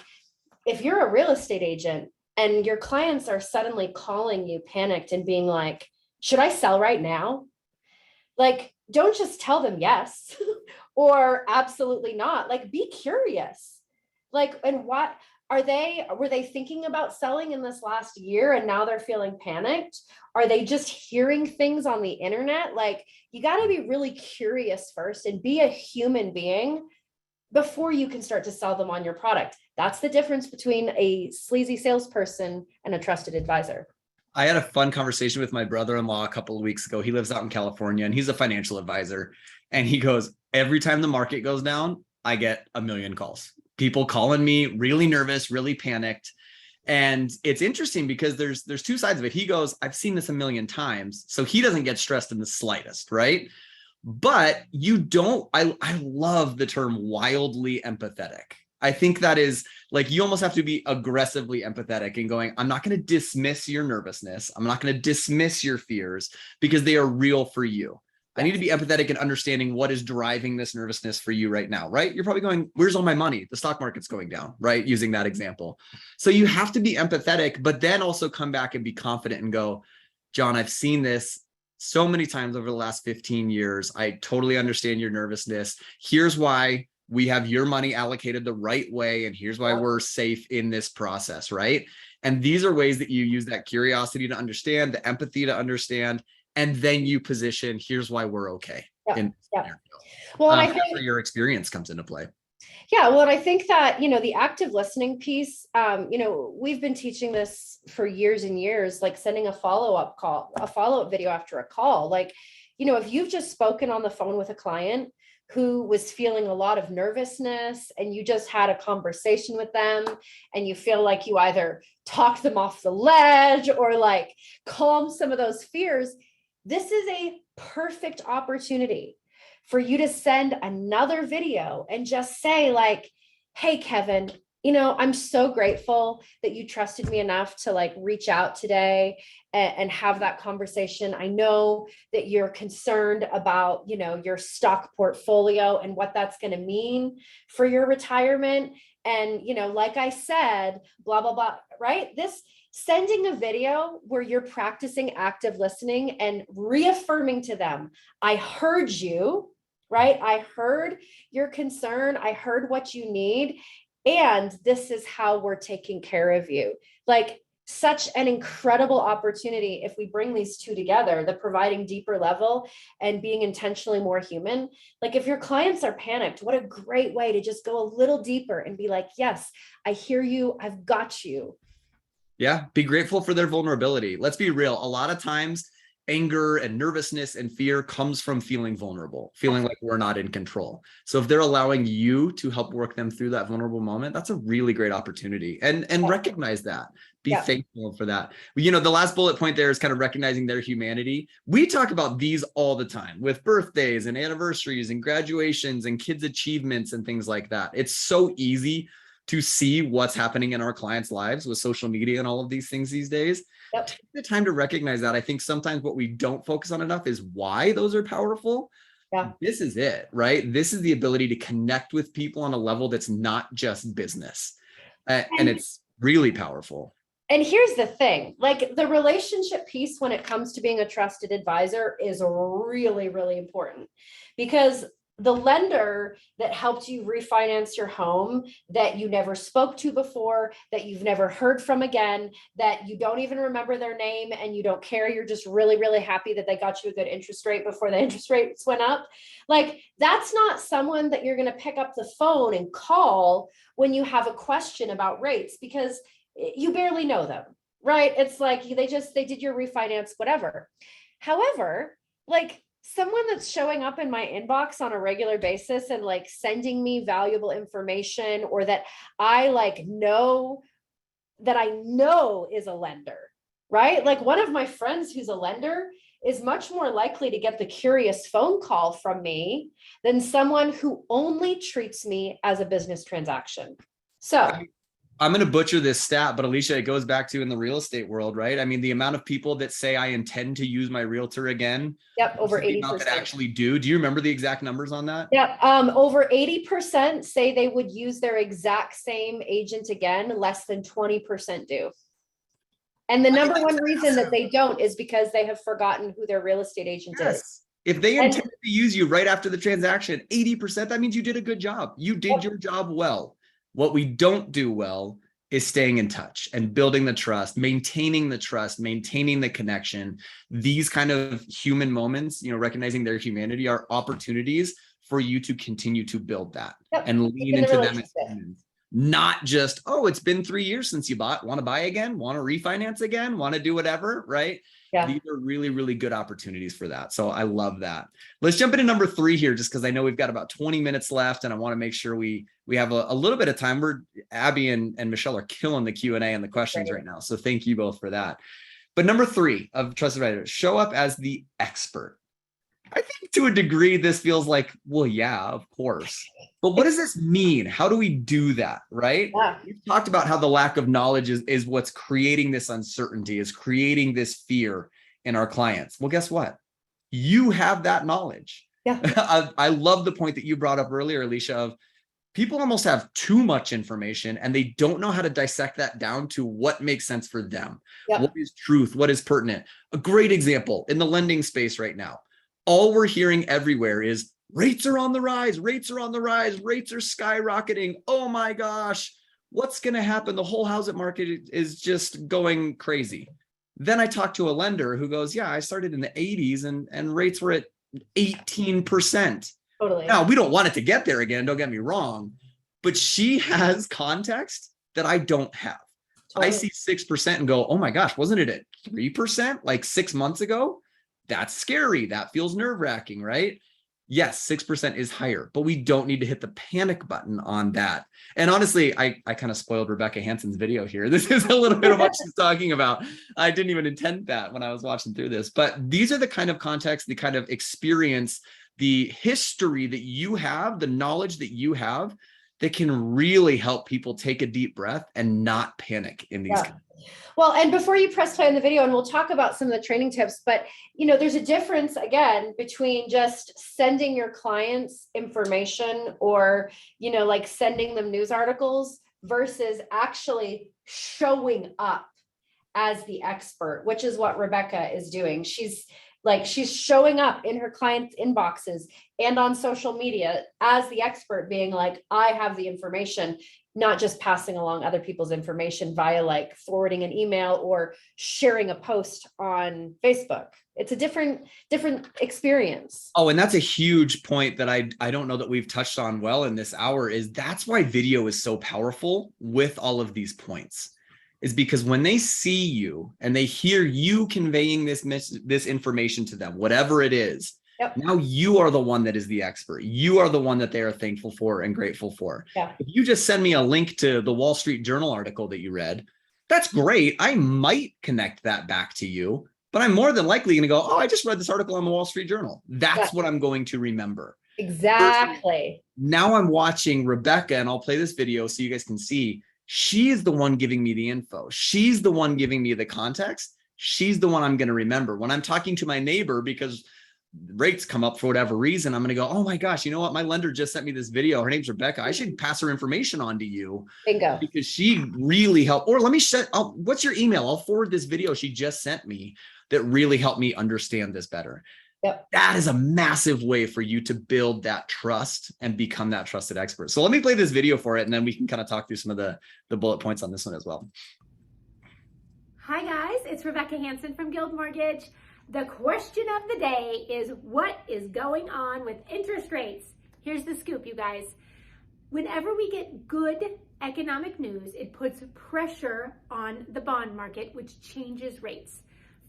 if you're a real estate agent and your clients are suddenly calling you panicked and being like, should I sell right now? Like, don't just tell them yes or absolutely not. Like, be curious. Like, and what were they thinking about selling in this last year and now they're feeling panicked? Are they just hearing things on the internet? Like, you got to be really curious first and be a human being before you can start to sell them on your product. That's the difference between a sleazy salesperson and a trusted advisor. I had a fun conversation with my brother-in-law a couple of weeks ago. He lives out in California and he's a financial advisor. And he goes, every time the market goes down, I get a million calls. People calling me really nervous, really panicked. And it's interesting because there's two sides of it. He goes, I've seen this a million times. So he doesn't get stressed in the slightest, right? But I love the term wildly empathetic. I think that is like, you almost have to be aggressively empathetic and going, I'm not going to dismiss your nervousness. I'm not going to dismiss your fears because they are real for you. I need to be empathetic and understanding what is driving this nervousness for you right now, right? You're probably going, where's all my money? The stock market's going down, right? Using that example. So you have to be empathetic, but then also come back and be confident and go, John, I've seen this so many times over the last 15 years. I totally understand your nervousness. Here's why we have your money allocated the right way, and here's why we're safe in this process, right? And these are ways that you use that curiosity to understand, the empathy to understand, and then you position, here's why we're okay. Yeah. Well, and I think that's where your experience comes into play. Yeah, well, and I think that, the active listening piece, we've been teaching this for years and years, like sending a follow-up video after a call. Like, if you've just spoken on the phone with a client who was feeling a lot of nervousness and you just had a conversation with them and you feel like you either talked them off the ledge or like calmed some of those fears, this is a perfect opportunity for you to send another video and just say like, hey, Kevin, I'm so grateful that you trusted me enough to like reach out today and have that conversation. I know that you're concerned about, your stock portfolio and what that's going to mean for your retirement. And, like I said, blah, blah, blah, right? Sending a video where you're practicing active listening and reaffirming to them, I heard you, right? I heard your concern. I heard what you need. And this is how we're taking care of you. Like such an incredible opportunity if we bring these two together, the providing deeper level and being intentionally more human. Like if your clients are panicked, what a great way to just go a little deeper and be like, yes, I hear you. I've got you. Yeah. Be grateful for their vulnerability. Let's be real. A lot of times anger and nervousness and fear comes from feeling vulnerable, feeling like we're not in control. So if they're allowing you to help work them through that vulnerable moment, that's a really great opportunity. And recognize that. Be thankful for that. The last bullet point there is kind of recognizing their humanity. We talk about these all the time with birthdays and anniversaries and graduations and kids' achievements and things like that. It's so easy to see what's happening in our clients' lives with social media and all of these things these days. Take the time to recognize that. I think sometimes what we don't focus on enough is why those are powerful. Yeah. This is it, right? This is the ability to connect with people on a level that's not just business. And it's really powerful. And here's the thing, like the relationship piece when it comes to being a trusted advisor is really, really important because the lender that helped you refinance your home that you never spoke to before, that you've never heard from again, that you don't even remember their name and you don't care, you're just really, really happy that they got you a good interest rate before the interest rates went up. Like that's not someone that you're going to pick up the phone and call when you have a question about rates because you barely know them, right? It's like they did your refinance, whatever. However, like someone that's showing up in my inbox on a regular basis and like sending me valuable information or that I know is a lender, right? Like one of my friends who's a lender is much more likely to get the curious phone call from me than someone who only treats me as a business transaction. So I'm going to butcher this stat, but Alicia, it goes back to in the real estate world, right? I mean, the amount of people that say I intend to use my realtor again. Yep, over 80%. The amount that actually do. Do you remember the exact numbers on that? Yep, over 80% say they would use their exact same agent again. Less than 20% do. And the number one reason that they don't is because they have forgotten who their real estate agent is. If they intend to use you right after the transaction, 80%, that means you did a good job. You did your job well. What we don't do well is staying in touch and building the trust, maintaining the connection. These kind of human moments, recognizing their humanity are opportunities for you to continue to build that and lean into them as humans. Not just, it's been 3 years since you bought, want to buy again, want to refinance again, want to do whatever, right? Yeah. These are really, really good opportunities for that. So I love that. Let's jump into number 3 here, just because I know we've got about 20 minutes left and I want to make sure we have a little bit of time. Abby and Michelle are killing the Q&A and the questions right now. So thank you both for that. But number 3 of Trusted Advisor, show up as the expert. I think to a degree, this feels like, well, yeah, of course. But what does this mean? How do we do that, right? Yeah. We've talked about how the lack of knowledge is what's creating this uncertainty, is creating this fear in our clients. Well, guess what? You have that knowledge. Yeah. I love the point that you brought up earlier, Alicia, of people almost have too much information and they don't know how to dissect that down to what makes sense for them. Yep. What is truth? What is pertinent? A great example in the lending space right now. All we're hearing everywhere is rates are on the rise, rates are on the rise, rates are skyrocketing. Oh my gosh, what's going to happen? The whole housing market is just going crazy. Then I talked to a lender who goes, yeah, I started in the 80s and rates were at 18%. Totally. Now, we don't want it to get there again, don't get me wrong, but she has context that I don't have. Totally. I see 6% and go, oh my gosh, wasn't it at 3% like 6 months ago? That's scary. That feels nerve-wracking, right? Yes, 6% is higher, but we don't need to hit the panic button on that. And honestly, I kind of spoiled Rebecca Hanson's video here. This is a little bit of what she's talking about. I didn't even intend that when I was watching through this, but these are the kind of context, the kind of experience, the history that you have, the knowledge that you have that can really help people take a deep breath and not panic in these. Well, and before you press play on the video, and we'll talk about some of the training tips, but there's a difference again between just sending your clients information or, like sending them news articles versus actually showing up as the expert, which is what Rebecca is doing. She's showing up in her clients' inboxes and on social media as the expert, being like, I have the information, not just passing along other people's information via like forwarding an email or sharing a post on Facebook. It's a different experience. Oh, and that's a huge point that I don't know that we've touched on well in this hour, is that's why video is so powerful with all of these points. Is because when they see you and they hear you conveying this information to them, whatever it is, yep. Now you are the one that is the expert. You are the one that they are thankful for and grateful for. Yeah. If you just send me a link to the Wall Street Journal article that you read, that's great. I might connect that back to you, but I'm more than likely going to go, oh, I just read this article on the Wall Street Journal. That's what I'm going to remember. Exactly. Now I'm watching Rebecca, and I'll play this video so you guys can see. She is the one giving me the info. She's the one giving me the context. She's the one I'm going to remember. When I'm talking to my neighbor because rates come up for whatever reason, I'm going to go, oh my gosh, you know what? My lender just sent me this video. Her name's Rebecca. I should pass her information on to you. Bingo. Because she really helped. Or let me what's your email? I'll forward this video she just sent me that really helped me understand this better. Yep. That is a massive way for you to build that trust and become that trusted expert. So let me play this video for it, and then we can kind of talk through some of the bullet points on this one as well. Hi guys, it's Rebecca Hanson from Guild Mortgage. The question of the day is, what is going on with interest rates? Here's the scoop, you guys. Whenever we get good economic news, it puts pressure on the bond market, which changes rates.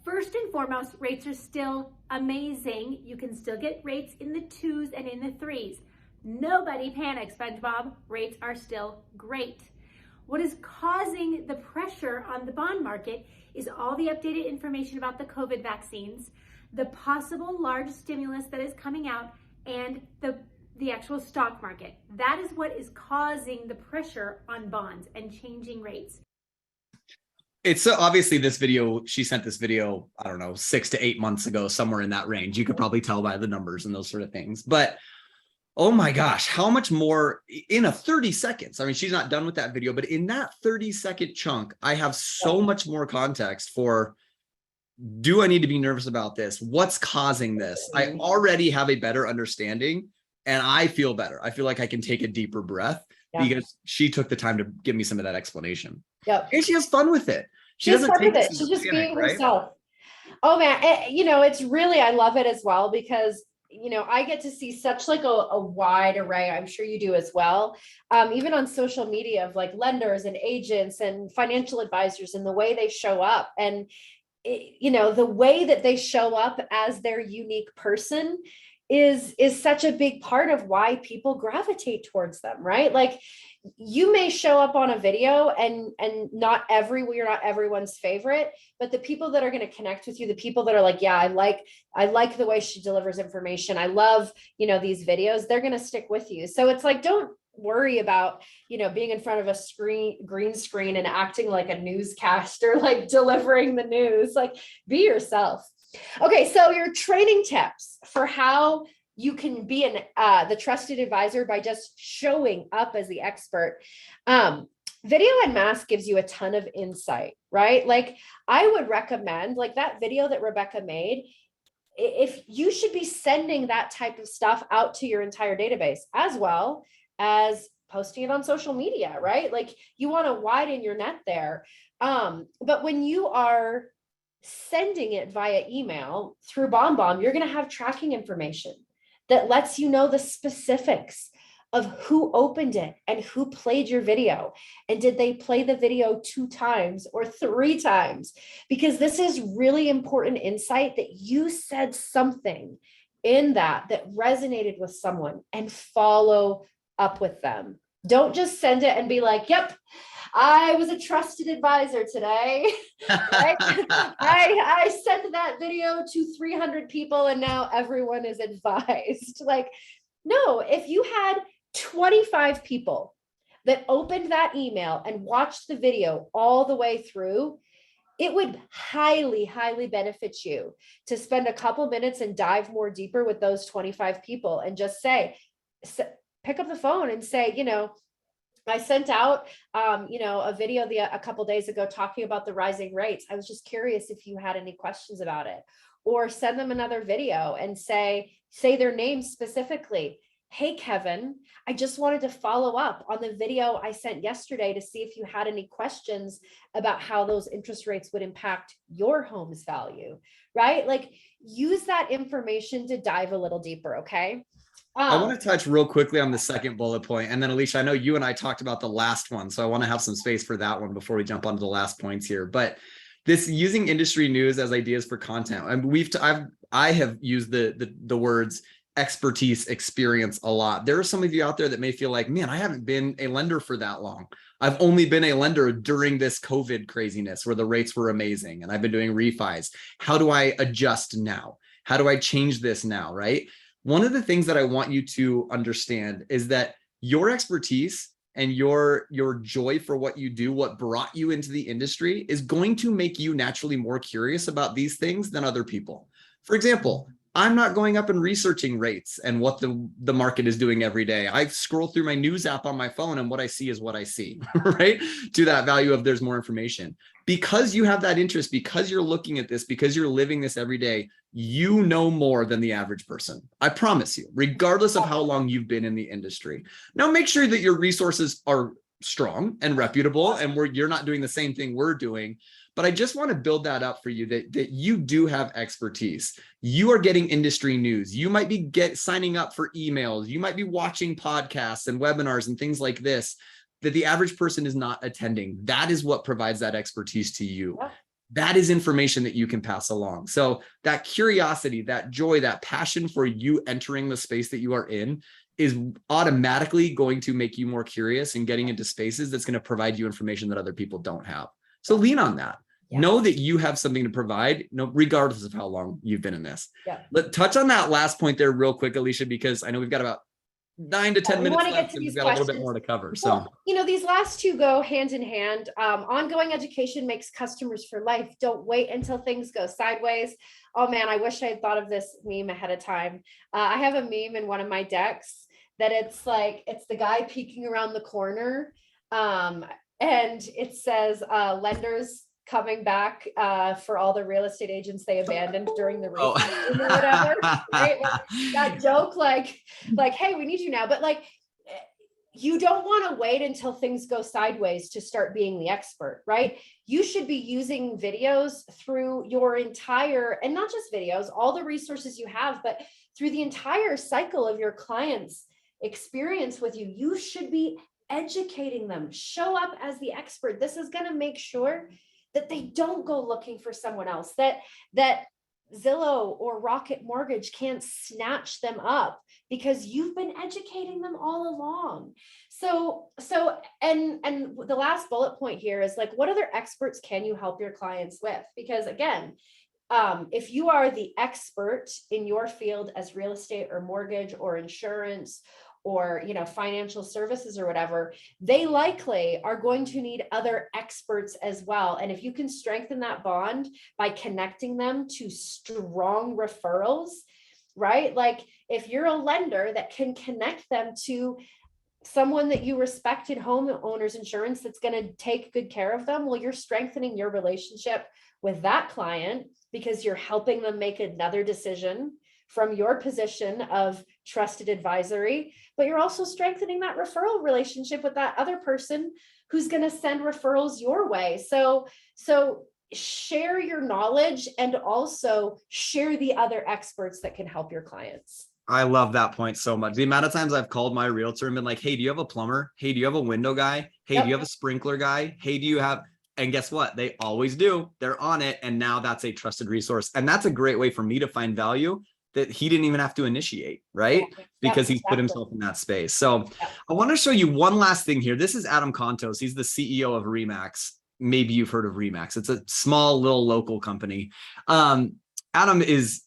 First and foremost, rates are still amazing. You can still get rates in the 2s and in the 3s. Nobody panic, SpongeBob. Rates are still great. What is causing the pressure on the bond market is all the updated information about the COVID vaccines, the possible large stimulus that is coming out, and the actual stock market. That is what is causing the pressure on bonds and changing rates. It's so obviously this video, she sent this video, I don't know, 6 to 8 months ago, somewhere in that range. You could probably tell by the numbers and those sort of things. But oh my gosh, how much more in a 30 seconds? I mean, she's not done with that video, but in that 30-second chunk, I have so much more context for, do I need to be nervous about this? What's causing this? I already have a better understanding and I feel better. I feel like I can take a deeper breath because she took the time to give me some of that explanation. Yep. And she has fun with it. She has fun with it. She's just being herself. Oh man, it's really, I love it as well because, I get to see such like a wide array. I'm sure you do as well. Even on social media of like lenders and agents and financial advisors and the way they show up and, the way that they show up as their unique person is such a big part of why people gravitate towards them, right? Like you may show up on a video and you're not everyone's favorite, but the people that are going to connect with you, the people that are like, yeah, I like the way she delivers information. I love, these videos, they're going to stick with you. So it's like, don't worry about, being in front of a green screen and acting like a newscaster, like delivering the news, like be yourself. Okay. So your training tips for how you can be the trusted advisor by just showing up as the expert. Video en masse gives you a ton of insight, right? Like I would recommend like that video that Rebecca made. If you should be sending that type of stuff out to your entire database as well as posting it on social media, right? Like you want to widen your net there. But when you are sending it via email through BombBomb, you're going to have tracking information that lets you know the specifics of who opened it and who played your video. And did they play the video 2 times or 3 times? Because this is really important insight that you said something in that resonated with someone, and follow up with them. Don't just send it and be like, yep, I was a trusted advisor today. Right? I sent that video to 300 people and now everyone is advised. Like, no, if you had 25 people that opened that email and watched the video all the way through, it would highly, highly benefit you to spend a couple minutes and dive more deeper with those 25 people and just say, pick up the phone and say, I sent out, a video a couple days ago talking about the rising rates. I was just curious if you had any questions about it. Or send them another video and say their name specifically. Hey, Kevin, I just wanted to follow up on the video I sent yesterday to see if you had any questions about how those interest rates would impact your home's value, right? Like use that information to dive a little deeper, okay? I want to touch real quickly on the second bullet point. And then Alicia, I know you and I talked about the last one, so I want to have some space for that one before we jump onto the last points here. But this using industry news as ideas for content. And I have used the words expertise, experience a lot. There are some of you out there that may feel like, man, I haven't been a lender for that long. I've only been a lender during this COVID craziness where the rates were amazing and I've been doing refis. How do I adjust now? How do I change this now, right? One of the things that I want you to understand is that your expertise and your joy for what you do, what brought you into the industry, is going to make you naturally more curious about these things than other people. For example, I'm not going up and researching rates and what the market is doing every day. I scroll through my news app on my phone and what I see is what I see, right? To that value of there's more information. Because you have that interest, because you're looking at this, because you're living this every day, you know more than the average person. I promise you, regardless of how long you've been in the industry. Now, make sure that your resources are strong and reputable and you're not doing the same thing we're doing. But I just want to build that up for you that you do have expertise. You are getting industry news. You might be signing up for emails. You might be watching podcasts and webinars and things like this that the average person is not attending. That is what provides that expertise to you. Yeah. That is information that you can pass along. So that curiosity, that joy, that passion for you entering the space that you are in is automatically going to make you more curious and getting into spaces that's going to provide you information that other people don't have. So lean on that. Yeah. Know that you have something to provide, regardless of how long you've been in this. Yeah. Let's touch on that last point there real quick, Alicia, because I know we've got about 9 to 10 minutes left and we've got a little bit more to cover. So, these last two go hand in hand. Ongoing education makes customers for life. Don't wait until things go sideways. Oh man, I wish I had thought of this meme ahead of time. I have a meme in one of my decks that it's the guy peeking around the corner. And it says, lenders coming back for all the real estate agents they abandoned during the refi or whatever, right? That joke, like, hey, we need you now. But you don't want to wait until things go sideways to start being the expert, right? You should be using videos through your entire, and not just videos, all the resources you have, but through the entire cycle of your client's experience with you. You should be educating them. Show up as the expert. This is going to make sure that they don't go looking for someone else, that Zillow or Rocket Mortgage can't snatch them up because you've been educating them all along. So and the last bullet point here is what other experts can you help your clients with? Because again, if you are the expert in your field as real estate or mortgage or insurance or financial services or whatever, they likely are going to need other experts as well. And if you can strengthen that bond by connecting them to strong referrals, right? Like if you're a lender that can connect them to someone that you respect in homeowners insurance that's going to take good care of them, well, you're strengthening your relationship with that client because you're helping them make another decision from your position of trusted advisory, but you're also strengthening that referral relationship with that other person who's going to send referrals your way. So share your knowledge and also share the other experts that can help your clients. I love that point so much. The amount of times I've called my realtor and been like, hey, do you have a plumber? Hey, do you have a window guy? Hey, do you have a sprinkler guy? Hey, do you have, and guess what? They always do. They're on it. And now that's a trusted resource. And that's a great way for me to find value that he didn't even have to initiate, right? Because he's put himself in that space. So I want to show you one last thing here. This is Adam Contos. He's the CEO of Remax. Maybe you've heard of Remax. It's a small little local company. Adam is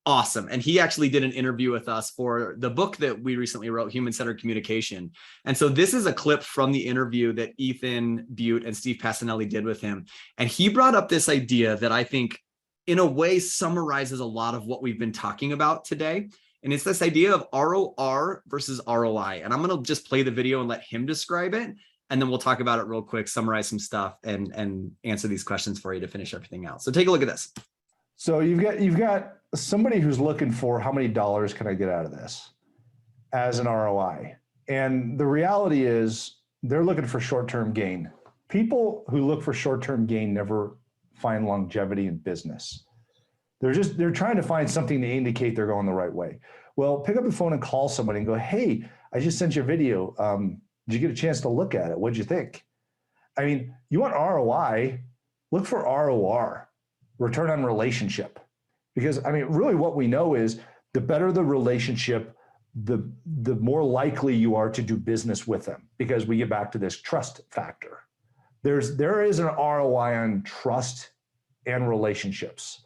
awesome. And he actually did an interview with us for the book that we recently wrote, Human-Centered Communication. And so this is a clip from the interview that Ethan Butte and Steve Passanelli did with him. And he brought up this idea that I think in a way summarizes a lot of what we've been talking about today. And it's this idea of ROR versus ROI. And I'm going to just play the video and let him describe it. And then we'll talk about it real quick, summarize some stuff and answer these questions for you to finish everything out. So take a look at this. So you've got somebody who's looking for how many dollars can I get out of this as an ROI. And the reality is they're looking for short-term gain. People who look for short-term gain never find longevity in business. They're trying to find something to indicate they're going the right way. Well, pick up the phone and call somebody and go, hey, I just sent you a video. Did you get a chance to look at it? What'd you think? I mean, you want ROI, look for ROR, return on relationship. Because I mean, really what we know is the better the relationship, the more likely you are to do business with them, because we get back to this trust factor. There is an ROI on trust and relationships.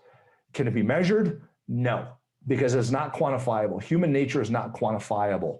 Can it be measured? No, because it's not quantifiable. Human nature is not quantifiable.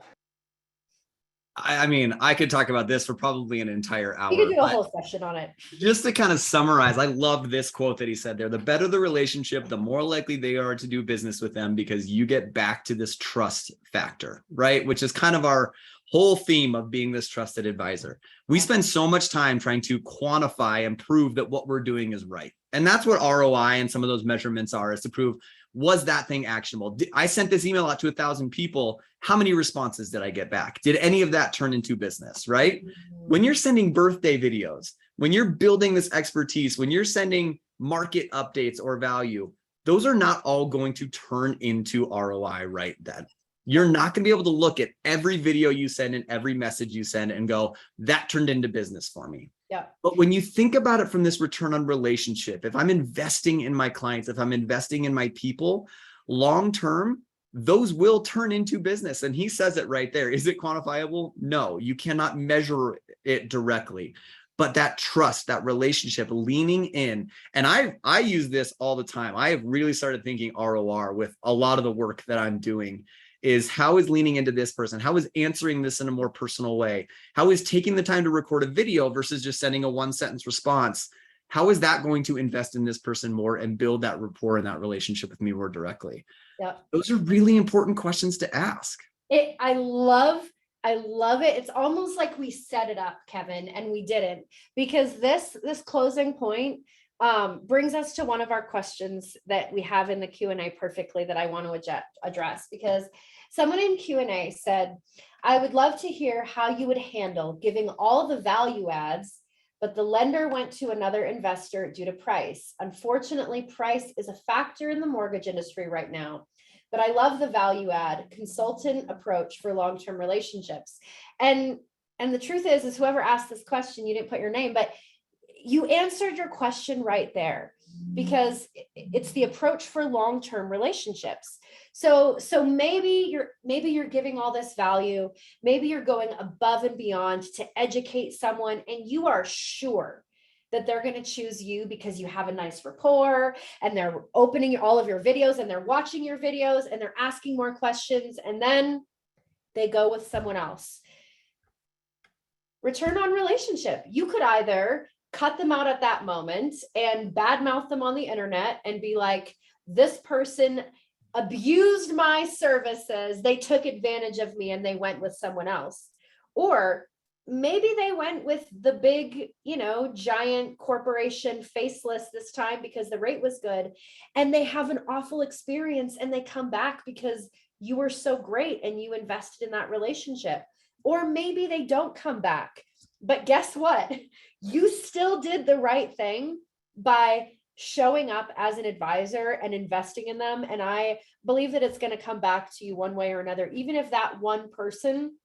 I mean, I could talk about this for probably an entire hour. You could do a whole session on it. Just to kind of summarize, I love this quote that he said there. The better the relationship, the more likely they are to do business with them, because you get back to this trust factor, right? Which is kind of our whole theme of being this trusted advisor. We spend so much time trying to quantify and prove that what we're doing is right. And that's what ROI and some of those measurements are, is to prove, was that thing actionable? I sent this email out to 1,000 people. How many responses did I get back? Did any of that turn into business, right? When you're sending birthday videos, when you're building this expertise, when you're sending market updates or value, those are not all going to turn into ROI right then. You're not going to be able to look at every video you send and every message you send and go, that turned into business for me. Yeah. But when you think about it from this return on relationship, if I'm investing in my clients, if I'm investing in my people, long-term, those will turn into business. And he says it right there. Is it quantifiable? No, you cannot measure it directly. But that trust, that relationship, leaning in, and I use this all the time. I have really started thinking ROR with a lot of the work that I'm doing. Is how is leaning into this person? How is answering this in a more personal way? How is taking the time to record a video versus just sending a one-sentence response? How is that going to invest in this person more and build that rapport and that relationship with me more directly? Yeah. Those are really important questions to ask. I love it. It's almost like we set it up, Kevin, and we didn't, because this closing point brings us to one of our questions that we have in the Q&A perfectly that I want to address, because someone in Q&A said, I would love to hear how you would handle giving all the value adds, but the lender went to another investor due to price. Unfortunately, price is a factor in the mortgage industry right now, but I love the value add consultant approach for long-term relationships. And the truth is whoever asked this question, you didn't put your name, but you answered your question right there, because it's the approach for long-term relationships. So maybe you're giving all this value, maybe you're going above and beyond to educate someone, and you are sure that they're going to choose you because you have a nice rapport, and they're opening all of your videos and they're watching your videos and they're asking more questions, and then they go with someone else. Return on relationship. You could either cut them out at that moment and badmouth them on the internet and be like, this person abused my services, they took advantage of me and they went with someone else. Or maybe they went with the big, giant corporation, faceless this time because the rate was good, and they have an awful experience and they come back because you were so great and you invested in that relationship. Or maybe they don't come back, but guess what? You still did the right thing by showing up as an advisor and investing in them. And I believe that it's going to come back to you one way or another, even if that one person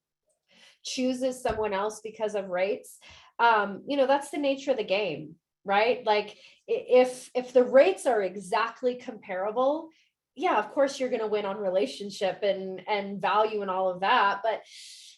chooses someone else because of rates. That's the nature of the game, right? Like if the rates are exactly comparable, yeah, of course you're going to win on relationship and value and all of that. But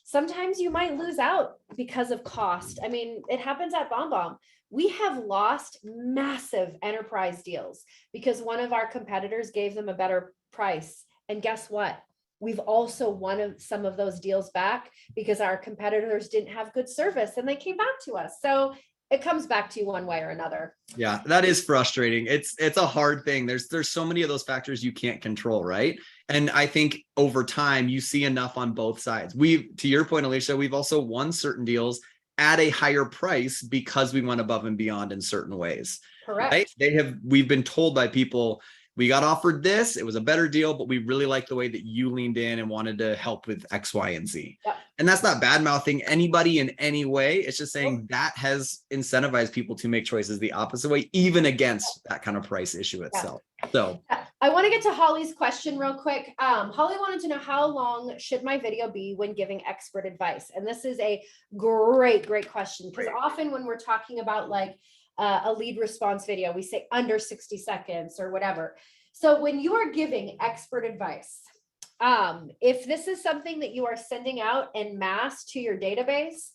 sometimes you might lose out because of cost. I mean, it happens at BombBomb. We have lost massive enterprise deals because one of our competitors gave them a better price. And guess what? We've also won some of those deals back because our competitors didn't have good service and they came back to us. So it comes back to you one way or another. Yeah, that is frustrating. It's a hard thing. There's so many of those factors you can't control, right? And I think over time you see enough on both sides. To your point, Alicia, we've also won certain deals at a higher price because we went above and beyond in certain ways. Correct. Right? We've been told by people, we got offered this, it was a better deal, but we really liked the way that you leaned in and wanted to help with X, Y, and Z. Yep. And that's not bad mouthing anybody in any way. It's just saying that has incentivized people to make choices the opposite way, even against that kind of price issue itself. Yeah. So I want to get to Holly's question real quick. Holly wanted to know, how long should my video be when giving expert advice? And this is a great question, because often when we're talking about like a lead response video, we say under 60 seconds or whatever. So when you are giving expert advice, if this is something that you are sending out en masse to your database,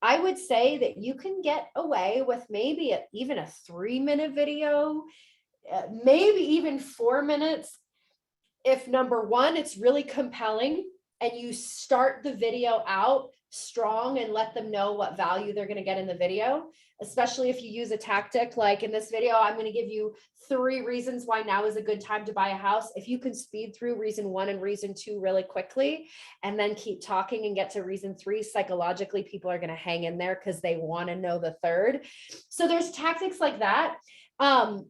I would say that you can get away with maybe even a 3-minute video, maybe even 4 minutes. If number one, it's really compelling and you start the video out strong and let them know what value they're going to get in the video, especially if you use a tactic like in this video, I'm going to give you 3 reasons why now is a good time to buy a house. If you can speed through reason 1 and reason 2 really quickly and then keep talking and get to reason 3, psychologically people are going to hang in there because they want to know the third. So there's tactics like that.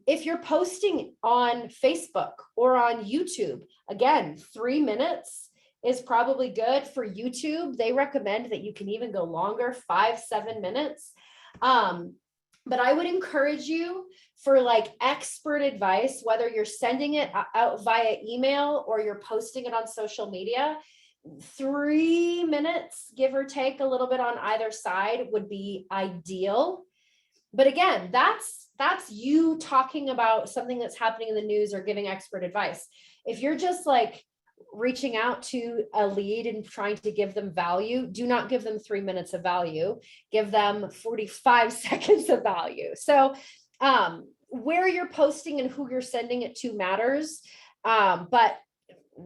If you're posting on Facebook or on YouTube, again, 3 minutes is probably good. For YouTube, they recommend that you can even go longer, 5-7 minutes. But I would encourage you for like expert advice, whether you're sending it out via email or you're posting it on social media, 3 minutes, give or take a little bit on either side, would be ideal. But again, that's you talking about something that's happening in the news or giving expert advice. If you're just like reaching out to a lead and trying to give them value, do not give them 3 minutes of value, give them 45 seconds of value. So where you're posting and who you're sending it to matters. But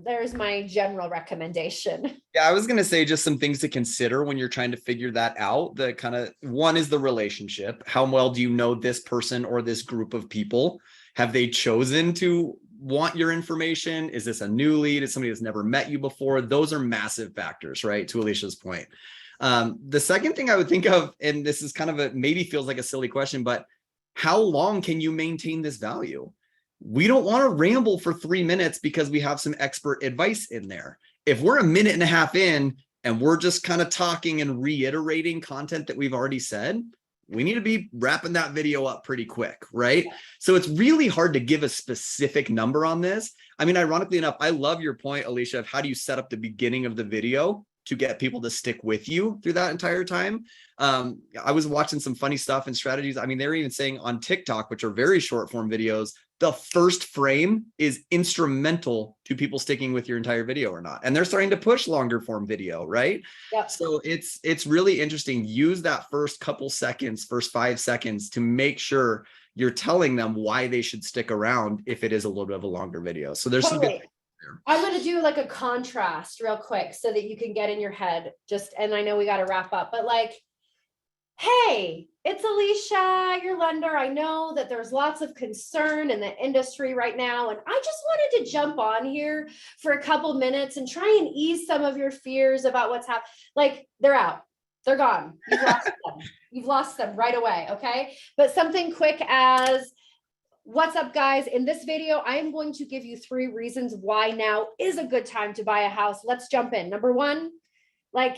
there's my general recommendation. Yeah, I was going to say just some things to consider when you're trying to figure that out. The kind of one is the relationship. How well do you know this person or this group of people? Have they chosen to want your information? Is this a new lead? Is somebody that's never met you before? Those are massive factors, right? To Alicia's point. The second thing I would think of, and this is kind of maybe feels like a silly question, but how long can you maintain this value? We don't want to ramble for 3 minutes because we have some expert advice in there. If we're a minute and a half in and we're just kind of talking and reiterating content that we've already said, we need to be wrapping that video up pretty quick, right? So it's really hard to give a specific number on this. I mean, ironically enough, I love your point, Alicia, of how do you set up the beginning of the video to get people to stick with you through that entire time. I was watching some funny stuff and strategies. I mean, they're even saying on TikTok, which are very short form videos, the first frame is instrumental to people sticking with your entire video or not. And they're starting to push longer form video, right? Yep. So it's really interesting. Use that first couple seconds, first 5 seconds to make sure you're telling them why they should stick around if it is a little bit of a longer video. So there's some good things there. I'm going to do like a contrast real quick so that you can get in your head and I know we got to wrap up, but like, Hey, it's Alicia, your lender. I know that there's lots of concern in the industry right now, and I just wanted to jump on here for a couple minutes and try and ease some of your fears about what's happening. Like, they're out, they're gone. You've lost them. You've lost them right away, okay? But something quick as, what's up, guys? In this video, I'm going to give you 3 reasons why now is a good time to buy a house. Let's jump in. Number 1, like,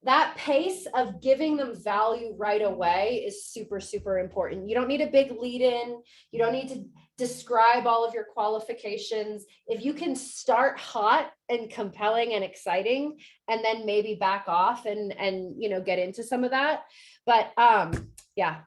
that pace of giving them value right away is super, super important. You don't need a big lead in. You don't need to describe all of your qualifications. If you can start hot and compelling and exciting, and then maybe back off and get into some of that. But yeah.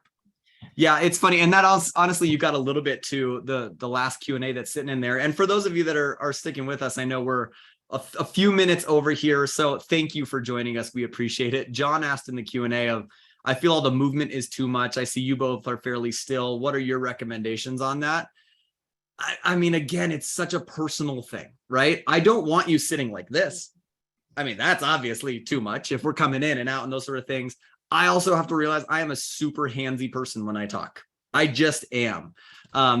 Yeah, it's funny. And that also, honestly, you got a little bit to the last Q&A that's sitting in there. And for those of you that are sticking with us, I know we're a few minutes over here. So thank you for joining us. We appreciate it. John asked in the Q&A of, I feel all the movement is too much. I see you both are fairly still. What are your recommendations on that? I mean, again, it's such a personal thing, right? I don't want you sitting like this. I mean, that's obviously too much if we're coming in and out and those sort of things. I also have to realize I am a super handsy person when I talk. I just am.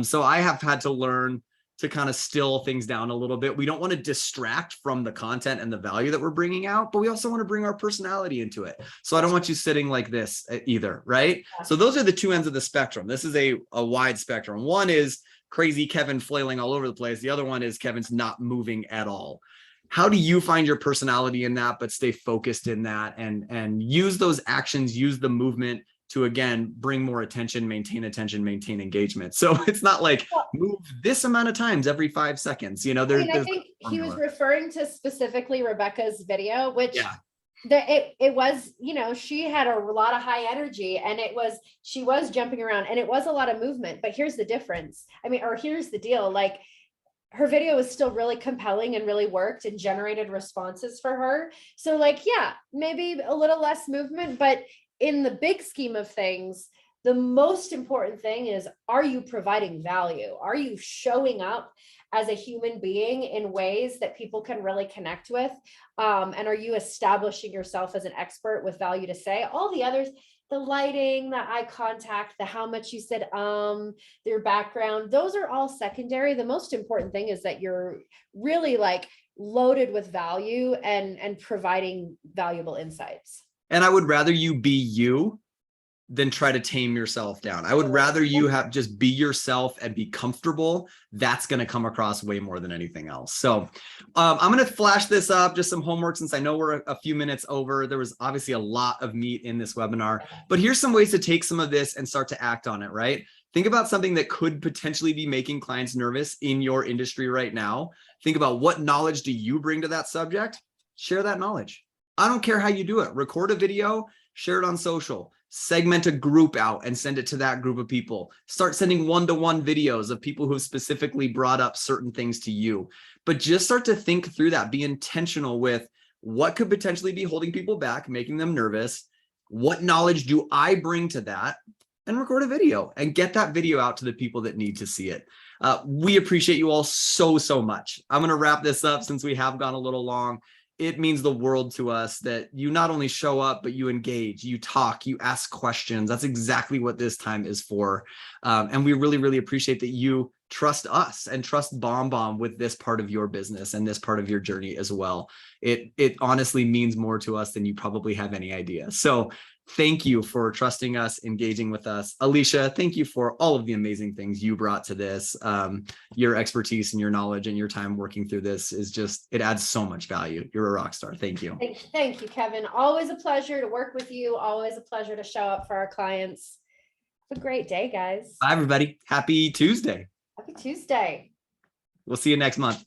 So I have had to learn to kind of still things down a little bit. We don't want to distract from the content and the value that we're bringing out, but we also want to bring our personality into it. So I don't want you sitting like this either, right? So those are the 2 ends of the spectrum. This is a wide spectrum. One is crazy Kevin flailing all over the place. The other one is Kevin's not moving at all. How do you find your personality in that, but stay focused in that and use those actions, use the movement to, again, bring more attention, maintain engagement. So it's not like move this amount of times every 5 seconds. You know, I think he was referring to specifically Rebecca's video, which it was, she had a lot of high energy, and she was jumping around, and it was a lot of movement. But here's the difference. Here's the deal. Like, her video was still really compelling and really worked and generated responses for her. So maybe a little less movement, but in the big scheme of things, the most important thing is, are you providing value? Are you showing up as a human being in ways that people can really connect with? And are you establishing yourself as an expert with value to say? All the others, the lighting, the eye contact, the how much you said, your background, those are all secondary. The most important thing is that you're really loaded with value and providing valuable insights. And I would rather you be you than try to tame yourself down. I would rather you just be yourself and be comfortable. That's going to come across way more than anything else. So I'm going to flash this up, just some homework, since I know we're a few minutes over. There was obviously a lot of meat in this webinar, but here's some ways to take some of this and start to act on it, right? Think about something that could potentially be making clients nervous in your industry right now. Think about, what knowledge do you bring to that subject? Share that knowledge. I don't care how you do it. Record a video, share it on social, segment a group out and send it to that group of people. Start sending one-to-one videos of people who specifically brought up certain things to you. But just start to think through that. Be intentional with what could potentially be holding people back, making them nervous. What knowledge do I bring to that? And record a video and get that video out to the people that need to see it. We appreciate you all so, so much. I'm going to wrap this up since we have gone a little long. It means the world to us that you not only show up, but you engage, you talk, you ask questions. That's exactly what this time is for. And we really, really appreciate that you trust us and trust BombBomb with this part of your business and this part of your journey as well. It honestly means more to us than you probably have any idea. So thank you for trusting us, engaging with us. Alicia, thank you for all of the amazing things you brought to this. Your expertise and your knowledge and your time working through this is just, it adds so much value. You're a rock star. Thank you. Thank you, Kevin. Always a pleasure to work with you. Always a pleasure to show up for our clients. Have a great day, guys. Bye, everybody. Happy Tuesday. Happy Tuesday. We'll see you next month.